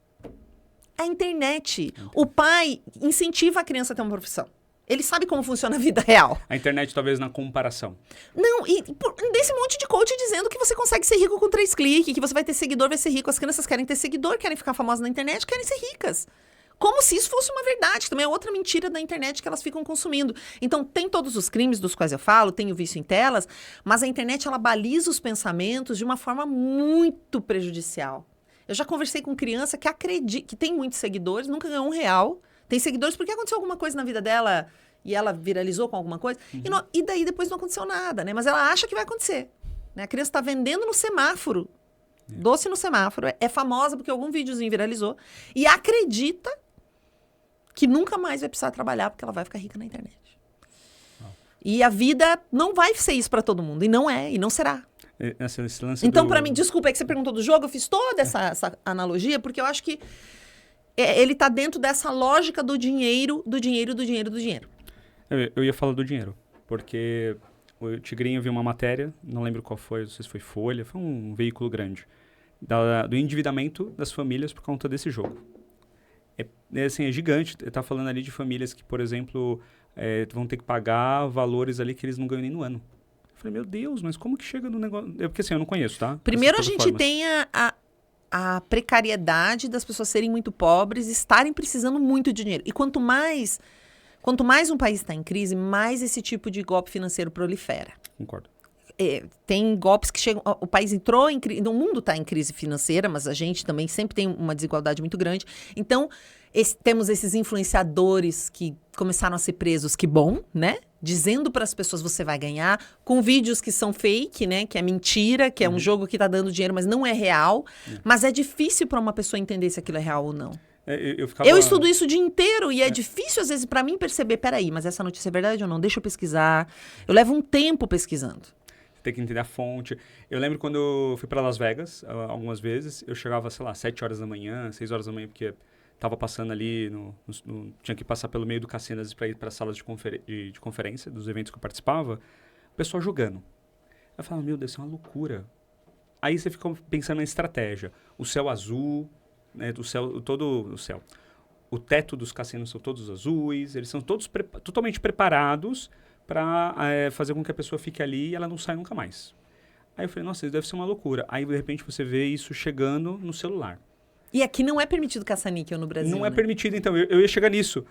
A internet. O pai incentiva a criança a ter uma profissão. Ele sabe como funciona a vida real. A internet, talvez, na comparação. Não, desse monte de coach dizendo que você consegue ser rico com 3 cliques, que você vai ter seguidor, vai ser rico. As crianças querem ter seguidor, querem ficar famosas na internet, querem ser ricas. Como se isso fosse uma verdade. Também é outra mentira da internet que elas ficam consumindo. Então, tem todos os crimes dos quais eu falo, tem o vício em telas, mas a internet, ela baliza os pensamentos de uma forma muito prejudicial. Eu já conversei com criança que acredita, que tem muitos seguidores, nunca ganhou R$1. Tem seguidores porque aconteceu alguma coisa na vida dela e ela viralizou com alguma coisa. E daí depois não aconteceu nada, né? Mas ela acha que vai acontecer. Né? A criança está vendendo no semáforo. Doce no semáforo. É famosa porque algum videozinho viralizou. E acredita que nunca mais vai precisar trabalhar porque ela vai ficar rica na internet. E a vida não vai ser isso para todo mundo. E não é, e não será. Esse lance Então, para mim, desculpa, é que você perguntou do jogo, eu fiz toda essa analogia, porque eu acho que ele tá dentro dessa lógica do dinheiro, do dinheiro, do dinheiro, do dinheiro. Eu ia falar do dinheiro, porque o Tigrinho viu uma matéria, não lembro qual foi, não sei se foi Folha, foi um veículo grande, do endividamento das famílias por conta desse jogo. assim, é gigante. Tá falando ali de famílias que, por exemplo, vão ter que pagar valores ali que eles não ganham nem no ano. Eu falei, meu Deus, mas como que chega no negócio? Porque assim, eu não conheço, tá? Primeiro a gente tem a precariedade das pessoas serem muito pobres e estarem precisando muito de dinheiro. E quanto mais um país está em crise, mais esse tipo de golpe financeiro prolifera. Concordo. Tem golpes que chegam... O país entrou em crise... O mundo está em crise financeira, mas a gente também sempre tem uma desigualdade muito grande. Então, temos esses influenciadores que começaram a ser presos, que bom, né? Dizendo para as pessoas, você vai ganhar, com vídeos que são fake, né? Que é mentira, que é um jogo que está dando dinheiro, mas não é real. Mas é difícil para uma pessoa entender se aquilo é real ou não. Eu estudo isso o dia inteiro e é difícil, às vezes, para mim perceber, peraí, mas essa notícia é verdade ou não? Deixa eu pesquisar. Eu levo um tempo pesquisando. Tem que entender a fonte. Eu lembro quando eu fui para Las Vegas, algumas vezes, eu chegava, sei lá, 7 horas da manhã, 6 horas da manhã, porque estava passando ali, tinha que passar pelo meio do cassino para ir para as salas de conferência, dos eventos que eu participava, o pessoal jogando. Eu falava, meu Deus, isso é uma loucura. Aí você fica pensando na estratégia. O céu azul, né, todo o céu. O teto dos cassinos são todos azuis, eles são todos totalmente preparados para fazer com que a pessoa fique ali e ela não saia nunca mais. Aí eu falei, nossa, isso deve ser uma loucura. Aí, de repente, você vê isso chegando no celular. E aqui não é permitido caça-níquel no Brasil, Não é né? permitido, então. Eu ia chegar nisso.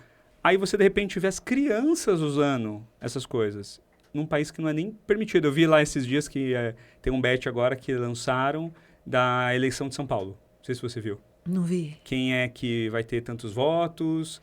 Aí você, de repente, vê as crianças usando essas coisas num país que não é nem permitido. Eu vi lá esses dias que tem um bet agora que lançaram da eleição de São Paulo. Não sei se você viu. Não vi. Quem é que vai ter tantos votos...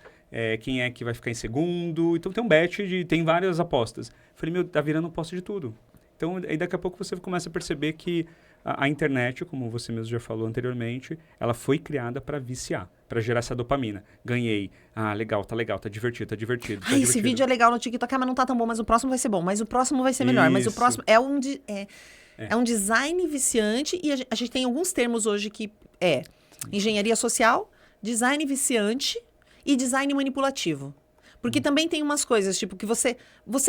quem é que vai ficar em segundo. Então tem um bet, tem várias apostas. Falei, meu, tá virando aposta de tudo. Então, aí daqui a pouco você começa a perceber que a internet, como você mesmo já falou anteriormente, ela foi criada para viciar, para gerar essa dopamina. Ganhei. Ah, legal, tá divertido, tá divertido. Ah, esse vídeo é legal no TikTok, mas não tá tão bom, mas o próximo vai ser bom, mas o próximo vai ser melhor, mas o próximo é um design viciante e a gente tem alguns termos hoje que engenharia social, design viciante e design manipulativo. Porque também tem umas coisas, tipo, que você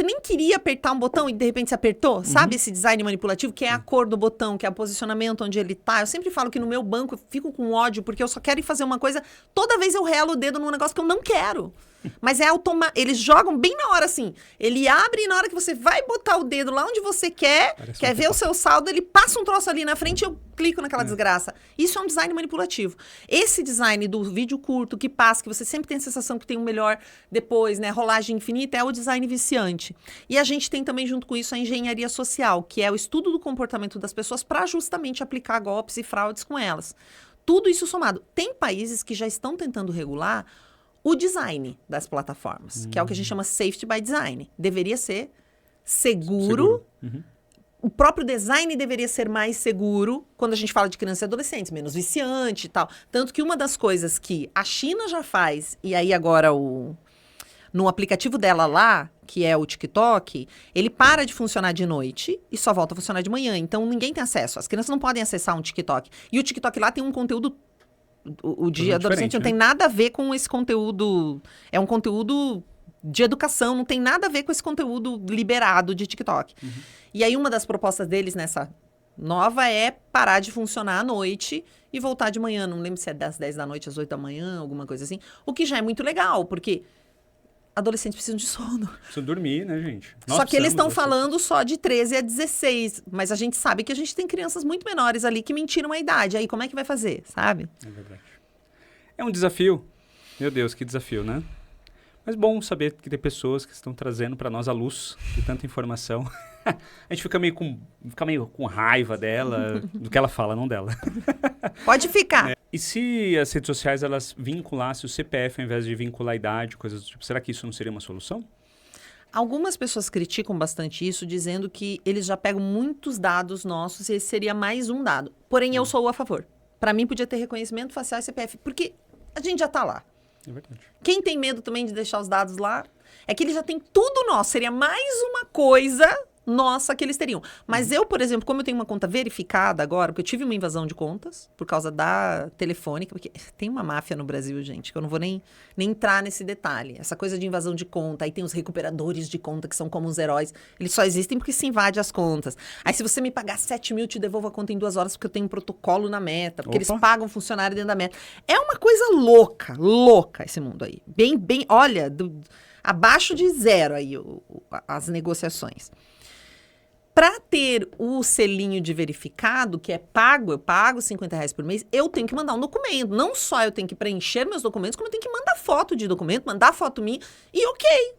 nem queria apertar um botão e de repente você apertou. Sabe esse design manipulativo? Que é a cor do botão, que é o posicionamento onde ele tá. Eu sempre falo que no meu banco eu fico com ódio, porque eu só quero ir fazer uma coisa. Toda vez eu relo o dedo num negócio que eu não quero. Mas é automático. Eles jogam bem na hora, assim. Ele abre e na hora que você vai botar o dedo lá onde você quer ver o seu saldo, ele passa um troço ali na frente e eu clico naquela desgraça. Isso é um design manipulativo. Esse design do vídeo curto que passa, que você sempre tem a sensação que tem um melhor depois, né? Rolagem infinita, é o design viciante. E a gente tem também, junto com isso, a engenharia social, que é o estudo do comportamento das pessoas para justamente aplicar golpes e fraudes com elas. Tudo isso somado. Tem países que já estão tentando regular o design das plataformas, que é o que a gente chama safety by design. Deveria ser seguro. O próprio design deveria ser mais seguro quando a gente fala de crianças e adolescentes, menos viciante e tal. Tanto que uma das coisas que a China já faz, e aí agora no aplicativo dela lá, que é o TikTok, ele para de funcionar de noite e só volta a funcionar de manhã. Então ninguém tem acesso. As crianças não podem acessar um TikTok. E o TikTok lá tem um conteúdo... O de adolescente não tem nada a ver com esse conteúdo. É um conteúdo de educação, não tem nada a ver com esse conteúdo liberado de TikTok. E aí uma das propostas deles nessa nova é parar de funcionar à noite e voltar de manhã. Não lembro se é das 10 da noite às 8 da manhã, alguma coisa assim. O que já é muito legal, porque adolescentes precisam de sono. Precisam dormir, né, gente? Só que eles estão falando só de 13 a 16. Mas a gente sabe que a gente tem crianças muito menores ali que mentiram a idade. Aí como é que vai fazer, sabe? É verdade. É um desafio. Meu Deus, que desafio, né? Mas bom saber que tem pessoas que estão trazendo para nós a luz de tanta informação. A gente fica meio com raiva dela, do que ela fala, não dela. Pode ficar. E se as redes sociais elas vinculassem o CPF ao invés de vincular a idade, coisas do tipo, será que isso não seria uma solução? Algumas pessoas criticam bastante isso, dizendo que eles já pegam muitos dados nossos e esse seria mais um dado. Porém, eu sou a favor. Para mim, podia ter reconhecimento facial e CPF, porque a gente já está lá. É verdade. Quem tem medo também de deixar os dados lá, é que ele já tem tudo nosso. Seria mais uma coisa nossa que eles teriam. Mas eu, por exemplo, como eu tenho uma conta verificada agora, porque eu tive uma invasão de contas por causa da Telefônica, porque tem uma máfia no Brasil, gente, que eu não vou nem entrar nesse detalhe. Essa coisa de invasão de conta, aí tem os recuperadores de conta que são como os heróis. Eles só existem porque se invade as contas. Aí se você me pagar 7 mil, eu te devolvo a conta em 2 horas porque eu tenho um protocolo na Meta, porque eles pagam funcionário dentro da Meta. É uma coisa louca esse mundo aí. Bem, olha, abaixo de 0 aí as negociações. Para ter o selinho de verificado, que é pago, eu pago R$50 por mês, eu tenho que mandar um documento. Não só eu tenho que preencher meus documentos, como eu tenho que mandar foto de documento, mandar foto minha e ok.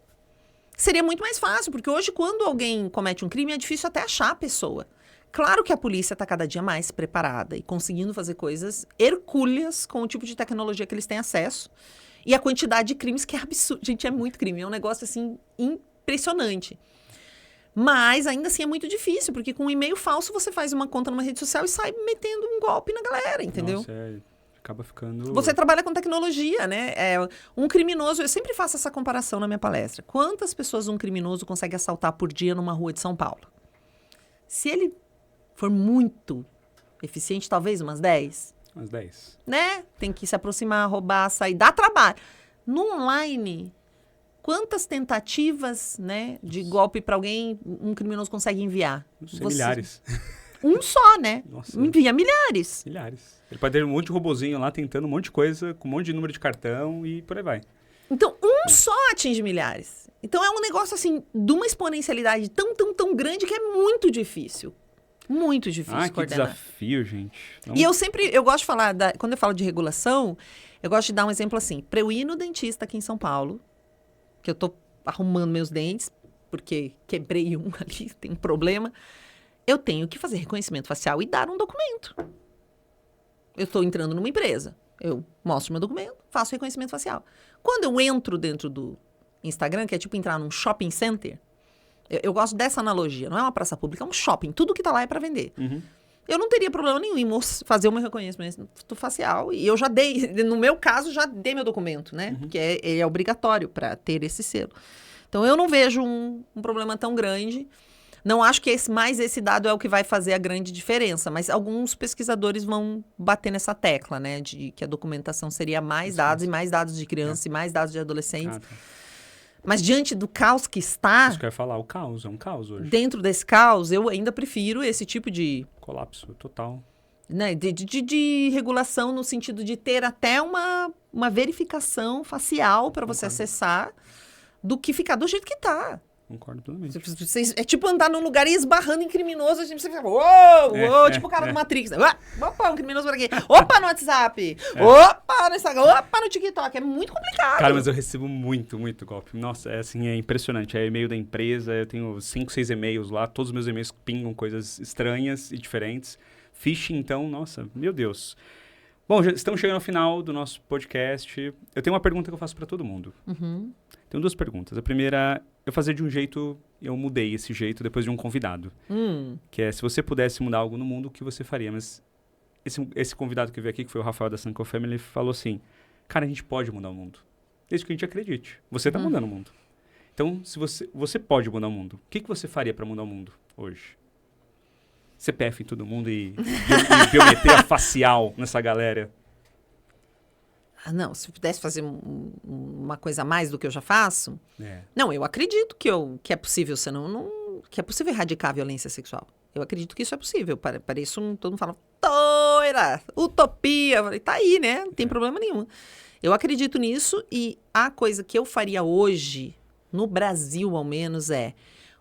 Seria muito mais fácil, porque hoje quando alguém comete um crime é difícil até achar a pessoa. Claro que a polícia está cada dia mais preparada e conseguindo fazer coisas hercúleas com o tipo de tecnologia que eles têm acesso. E a quantidade de crimes que é absurdo. Gente, é muito crime. É um negócio, assim, impressionante. Mas, ainda assim, é muito difícil, porque com um e-mail falso você faz uma conta numa rede social e sai metendo um golpe na galera, entendeu? Nossa, acaba ficando... Você trabalha com tecnologia, né? Um criminoso, eu sempre faço essa comparação na minha palestra. Quantas pessoas um criminoso consegue assaltar por dia numa rua de São Paulo? Se ele for muito eficiente, talvez umas 10. Umas 10. Né? Tem que se aproximar, roubar, sair, dá trabalho. No online... Quantas tentativas, né, de golpe para alguém um criminoso consegue enviar? Milhares. Um só, né? Nossa. Envia milhares. Milhares. Ele pode ter um monte de robozinho lá tentando um monte de coisa, com um monte de número de cartão e por aí vai. Então, só atinge milhares. Então, é um negócio, assim, de uma exponencialidade tão grande que é muito difícil. Muito difícil coordenar. Que desafio, gente. E eu gosto de falar, quando eu falo de regulação, eu gosto de dar um exemplo assim. Para eu ir no dentista aqui em São Paulo, que eu tô arrumando meus dentes, porque quebrei um ali, tem um problema, eu tenho que fazer reconhecimento facial e dar um documento. Eu estou entrando numa empresa, eu mostro meu documento, faço reconhecimento facial. Quando eu entro dentro do Instagram, que é tipo entrar num shopping center, eu gosto dessa analogia, não é uma praça pública, é um shopping, tudo que tá lá é para vender. Uhum. Eu não teria problema nenhum em fazer o meu reconhecimento facial. E eu já dei, no meu caso, já dei meu documento, né? Porque é obrigatório para ter esse selo. Então, eu não vejo um problema tão grande. Não acho que esse dado é o que vai fazer a grande diferença. Mas alguns pesquisadores vão bater nessa tecla, né? De que a documentação seria mais dados e mais dados de criança e mais dados de adolescentes. Tá. Mas diante do caos que está... Isso que eu ia falar, o caos, é um caos hoje. Dentro desse caos, eu ainda prefiro esse tipo de... Colapso total. Né, de regulação no sentido de ter até uma verificação facial para você acessar, do que ficar do jeito que está. Concordo plenamente. É tipo andar num lugar e esbarrando em criminoso, a gente fica, uou, tipo o cara do Matrix. Opa, um criminoso por aqui. Opa, no WhatsApp. Opa, no Instagram. Opa, no TikTok. É muito complicado. Cara, mas eu recebo muito golpe. Nossa, é impressionante. É e-mail da empresa, eu tenho 5, 6 e-mails lá, todos os meus e-mails pingam coisas estranhas e diferentes. Phishing, então, nossa, meu Deus. Bom, já estamos chegando ao final do nosso podcast. Eu tenho uma pergunta que eu faço para todo mundo. Tenho 2 perguntas. A primeira, eu fazia de um jeito, eu mudei esse jeito depois de um convidado. Que é, se você pudesse mudar algo no mundo, o que você faria? Mas esse convidado que veio aqui, que foi o Rafael da Sanko Family, falou assim, cara, a gente pode mudar o mundo. Desde que a gente acredite. Você está mudando o mundo. Então, se você pode mudar o mundo, o que você faria para mudar o mundo hoje? CPF em todo mundo e biometria facial nessa galera. Não, se pudesse fazer uma coisa a mais do que eu já faço... Não, eu acredito que é possível, que é possível erradicar a violência sexual. Eu acredito que isso é possível. Pareço todo mundo fala, doira, utopia. Eu falei, tá aí, né? Não tem problema nenhum. Eu acredito nisso e a coisa que eu faria hoje, no Brasil ao menos, é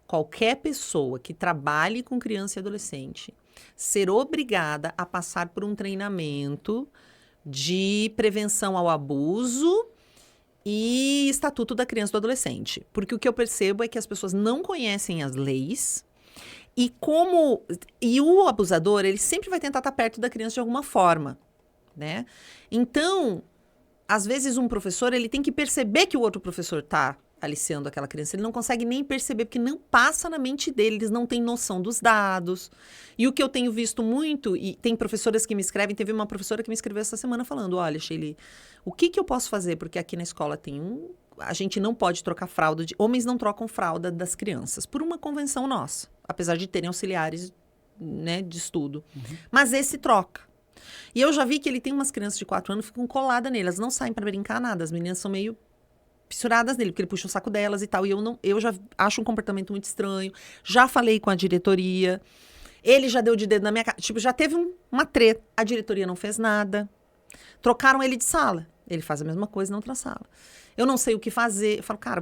qualquer pessoa que trabalhe com criança e adolescente ser obrigada a passar por um treinamento de prevenção ao abuso e estatuto da criança e do adolescente. Porque o que eu percebo é que as pessoas não conhecem as leis e o abusador, ele sempre vai tentar estar perto da criança de alguma forma, né? Então, às vezes um professor, ele tem que perceber que o outro professor está aliciando aquela criança. Ele não consegue nem perceber, porque não passa na mente dele, eles não têm noção dos dados. E o que eu tenho visto muito, e tem professoras que me escrevem, teve uma professora que me escreveu essa semana falando, olha, Sheili, o que eu posso fazer? Porque aqui na escola a gente não pode trocar fralda, homens não trocam fralda das crianças, por uma convenção nossa, apesar de terem auxiliares, né, de estudo. Mas esse troca. E eu já vi que ele tem umas crianças de 4 anos que ficam coladas nele, elas não saem para brincar nada, as meninas são meio fissuradas nele, porque ele puxa o saco delas e tal, e eu já acho um comportamento muito estranho, já falei com a diretoria, ele já deu de dedo na minha cara, tipo, já teve uma treta, a diretoria não fez nada, trocaram ele de sala, ele faz a mesma coisa na outra sala. Eu não sei o que fazer, eu falo, cara,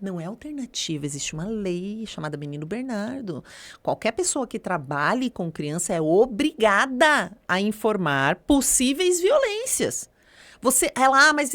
não é alternativa, existe uma lei chamada Menino Bernardo. Qualquer pessoa que trabalhe com criança é obrigada a informar possíveis violências. Mas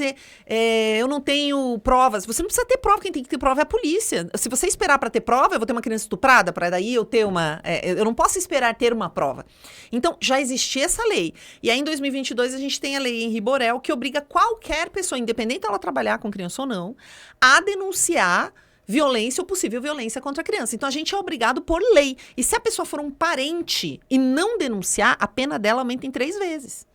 eu não tenho provas. Você não precisa ter prova, quem tem que ter prova é a polícia. Se você esperar para ter prova, eu vou ter uma criança estuprada, para daí eu ter eu não posso esperar ter uma prova. Então, já existia essa lei. E aí, em 2022, a gente tem a lei Henri Borel, que obriga qualquer pessoa, independente dela trabalhar com criança ou não, a denunciar violência ou possível violência contra a criança. Então, a gente é obrigado por lei. E se a pessoa for um parente e não denunciar, a pena dela aumenta em 3 vezes.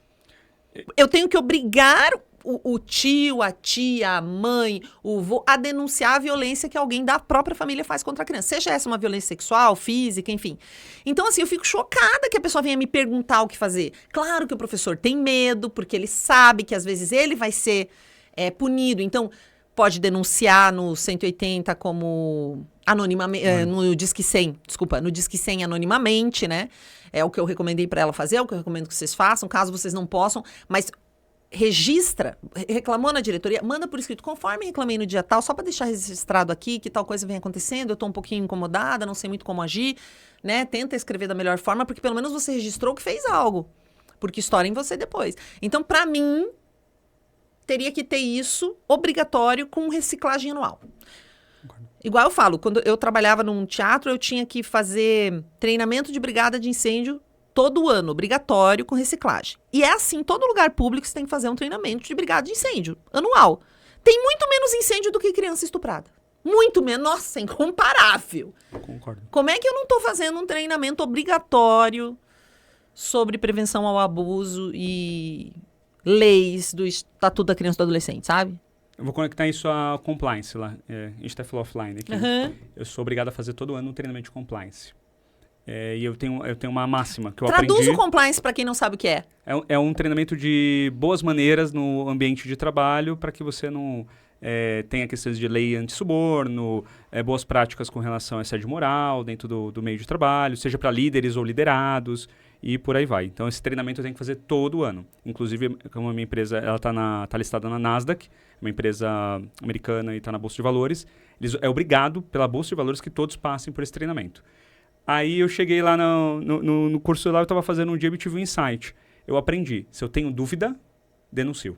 Eu tenho que obrigar o tio, a tia, a mãe, o vô, a denunciar a violência que alguém da própria família faz contra a criança. Seja essa uma violência sexual, física, enfim. Então, assim, eu fico chocada que a pessoa venha me perguntar o que fazer. Claro que o professor tem medo, porque ele sabe que às vezes ele vai ser punido. Então, pode denunciar no 180 como anonimamente, no Disque 100, no Disque 100 anonimamente, né? É o que eu recomendei para ela fazer, é o que eu recomendo que vocês façam, caso vocês não possam, mas registra, reclamou na diretoria, manda por escrito, conforme reclamei no dia tal, só para deixar registrado aqui que tal coisa vem acontecendo, eu tô um pouquinho incomodada, não sei muito como agir, né? Tenta escrever da melhor forma, porque pelo menos você registrou que fez algo, porque história em você depois. Então, para mim, teria que ter isso obrigatório com reciclagem anual. Igual eu falo, quando eu trabalhava num teatro, eu tinha que fazer treinamento de brigada de incêndio todo ano, obrigatório, com reciclagem. E é assim, todo lugar público você tem que fazer um treinamento de brigada de incêndio, anual. Tem muito menos incêndio do que criança estuprada. Muito menos, nossa, incomparável. Concordo. Como é que eu não estou fazendo um treinamento obrigatório sobre prevenção ao abuso e leis do Estatuto da Criança e do Adolescente, sabe? Eu vou conectar isso à compliance lá. A gente até falou offline aqui. Eu sou obrigado a fazer todo ano um treinamento de compliance. E eu tenho uma máxima que eu aprendi. Traduz o compliance para quem não sabe o que é. É um treinamento de boas maneiras no ambiente de trabalho para que você não tenha questões de lei antissuborno, boas práticas com relação a assédio moral dentro do meio de trabalho, seja para líderes ou liderados e por aí vai. Então, esse treinamento eu tenho que fazer todo ano. Inclusive, como a minha empresa ela tá listada na Nasdaq, uma empresa americana e está na Bolsa de Valores, é obrigado pela Bolsa de Valores que todos passem por esse treinamento. Aí eu cheguei lá no curso lá, eu estava fazendo um dia e tive um insight. Eu aprendi, se eu tenho dúvida, denuncio.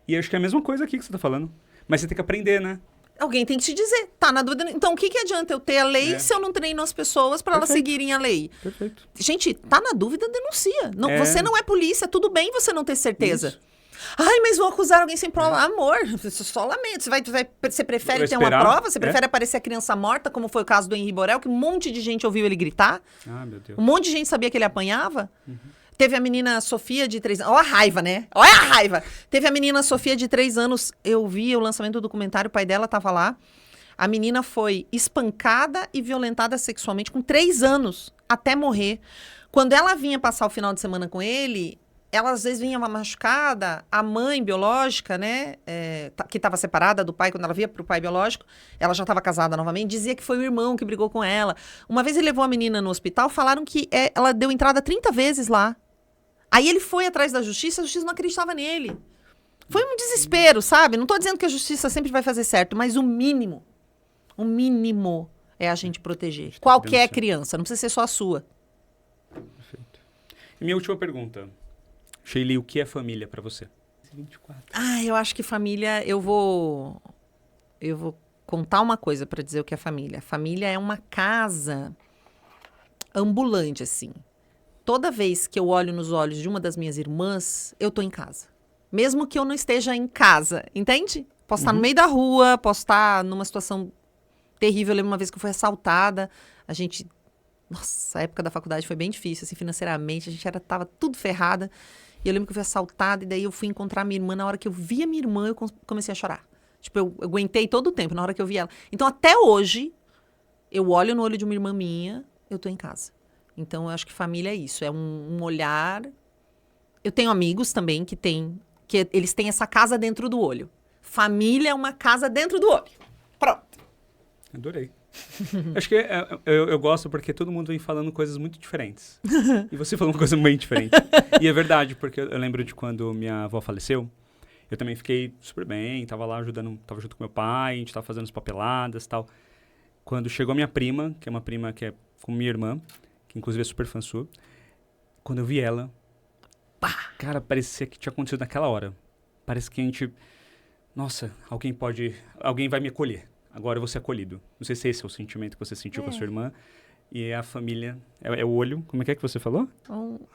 E acho que é a mesma coisa aqui que você está falando. Mas você tem que aprender, né? Alguém tem que te dizer, tá na dúvida. Então, o que adianta eu ter a lei se eu não treino as pessoas para elas seguirem a lei? Perfeito. Gente, tá na dúvida, denuncia. Não, você não é polícia, tudo bem você não ter certeza. Isso. Ai, mas vou acusar alguém sem prova. Amor, só lamento. Você prefere ter uma prova? Você prefere aparecer a criança morta, como foi o caso do Henri Borel, que um monte de gente ouviu ele gritar? Ah, meu Deus. Um monte de gente sabia que ele apanhava? Teve a menina Sofia, de 3 anos. Olha a raiva, né? Olha a raiva! Teve a menina Sofia, de 3 anos. Eu vi o lançamento do documentário, o pai dela estava lá. A menina foi espancada e violentada sexualmente com 3 anos, até morrer. Quando ela vinha passar o final de semana com ele, ela às vezes vinha machucada. A mãe biológica, né? Que estava separada do pai, quando ela via para o pai biológico, ela já estava casada novamente, dizia que foi o irmão que brigou com ela. Uma vez ele levou a menina no hospital, falaram que ela deu entrada 30 vezes lá. Aí ele foi atrás da justiça, a justiça não acreditava nele. Foi um desespero, sabe? Não estou dizendo que a justiça sempre vai fazer certo, mas o mínimo é a gente proteger. Qualquer criança, não precisa ser só a sua. Perfeito. E minha última pergunta. Sheili, o que é família para você? 24. Eu acho que família, eu vou contar uma coisa para dizer o que é família. Família é uma casa ambulante, assim. Toda vez que eu olho nos olhos de uma das minhas irmãs, eu tô em casa. Mesmo que eu não esteja em casa, entende? Posso estar no meio da rua, posso estar numa situação terrível. Eu lembro uma vez que eu fui assaltada. Nossa, a época da faculdade foi bem difícil, assim, financeiramente. A gente tava tudo ferrada. E eu lembro que eu fui assaltada e daí eu fui encontrar minha irmã. Na hora que eu vi a minha irmã, eu comecei a chorar. Tipo, eu aguentei todo o tempo, na hora que eu vi ela. Então, até hoje, eu olho no olho de uma irmã minha, eu tô em casa. Então, eu acho que família é isso. É um olhar... Eu tenho amigos também que eles têm essa casa dentro do olho. Família é uma casa dentro do olho. Pronto. Adorei. Acho que eu gosto porque todo mundo vem falando coisas muito diferentes. E você falou uma coisa bem diferente. E é verdade, porque eu lembro de quando minha avó faleceu, eu também fiquei super bem, tava lá ajudando, tava junto com meu pai, a gente tava fazendo as papeladas e tal. Quando chegou a minha prima, que é uma prima que é com minha irmã, que inclusive é super fã sua, quando eu vi ela, cara, parecia que tinha acontecido naquela hora. Parece que a gente... Nossa, alguém vai me acolher. Agora eu vou ser acolhido. Não sei se esse é o sentimento que você sentiu com a sua irmã. E a família... É o olho. Como é que você falou?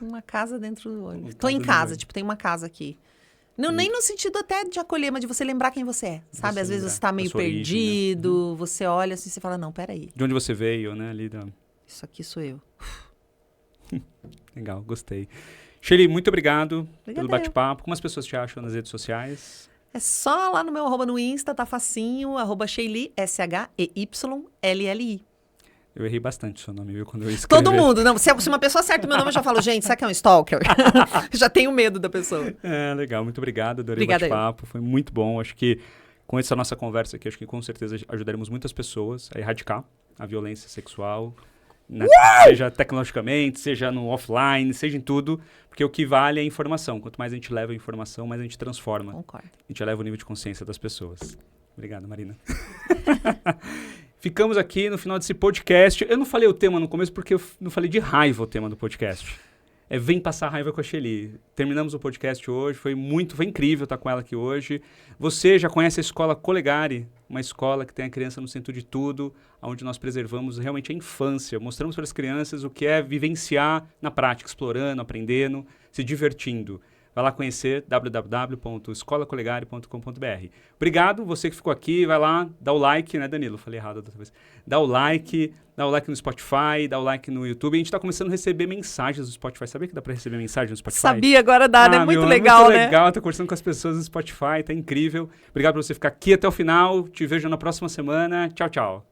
Uma casa dentro do olho. Tô em casa, tipo, tem uma casa aqui. Não, nem no sentido até de acolher, mas de você lembrar quem você é, sabe? Às vezes você tá meio perdido, origem, né? Você olha assim e você fala, não, peraí. De onde você veio, né? Isso aqui sou eu. Legal, gostei. Shelly, muito obrigado pelo bate-papo. Como as pessoas te acham nas redes sociais? É só lá no meu @ no Insta, tá facinho, @Sheyli, SHEYLLI. Eu errei bastante o seu nome, viu? Quando eu escrevi. Todo mundo. Não, se uma pessoa acerta o meu nome, eu já falo, gente, será que é um stalker? Já tenho medo da pessoa. Legal. Muito obrigado. Adorei o bate-papo. Foi muito bom. Acho que com essa nossa conversa aqui, acho que com certeza ajudaremos muitas pessoas a erradicar a violência sexual, seja tecnologicamente, seja no offline, seja em tudo, porque o que vale é a informação. Quanto mais a gente leva a informação, mais a gente transforma. Concordo. A gente eleva o nível de consciência das pessoas. Obrigado, Marina. Ficamos aqui no final desse podcast. Eu não falei o tema no começo porque eu não falei de raiva o tema do podcast. Vem passar raiva com a Shelly. Terminamos o podcast hoje, foi incrível estar com ela aqui hoje. Você já conhece a Escola Colegari, uma escola que tem a criança no centro de tudo, onde nós preservamos realmente a infância, mostramos para as crianças o que é vivenciar na prática, explorando, aprendendo, se divertindo. Vai lá conhecer www.escolacolegari.com.br. Obrigado, você que ficou aqui, vai lá, dá o like, né, Danilo? Falei errado outra vez. Dá o like no Spotify, dá o like no YouTube. A gente está começando a receber mensagens no Spotify. Sabia que dá para receber mensagens no Spotify? Sabia, agora dá, né? Muito legal, né? Muito legal, tô conversando com as pessoas no Spotify, tá incrível. Obrigado por você ficar aqui até o final. Te vejo na próxima semana. Tchau, tchau.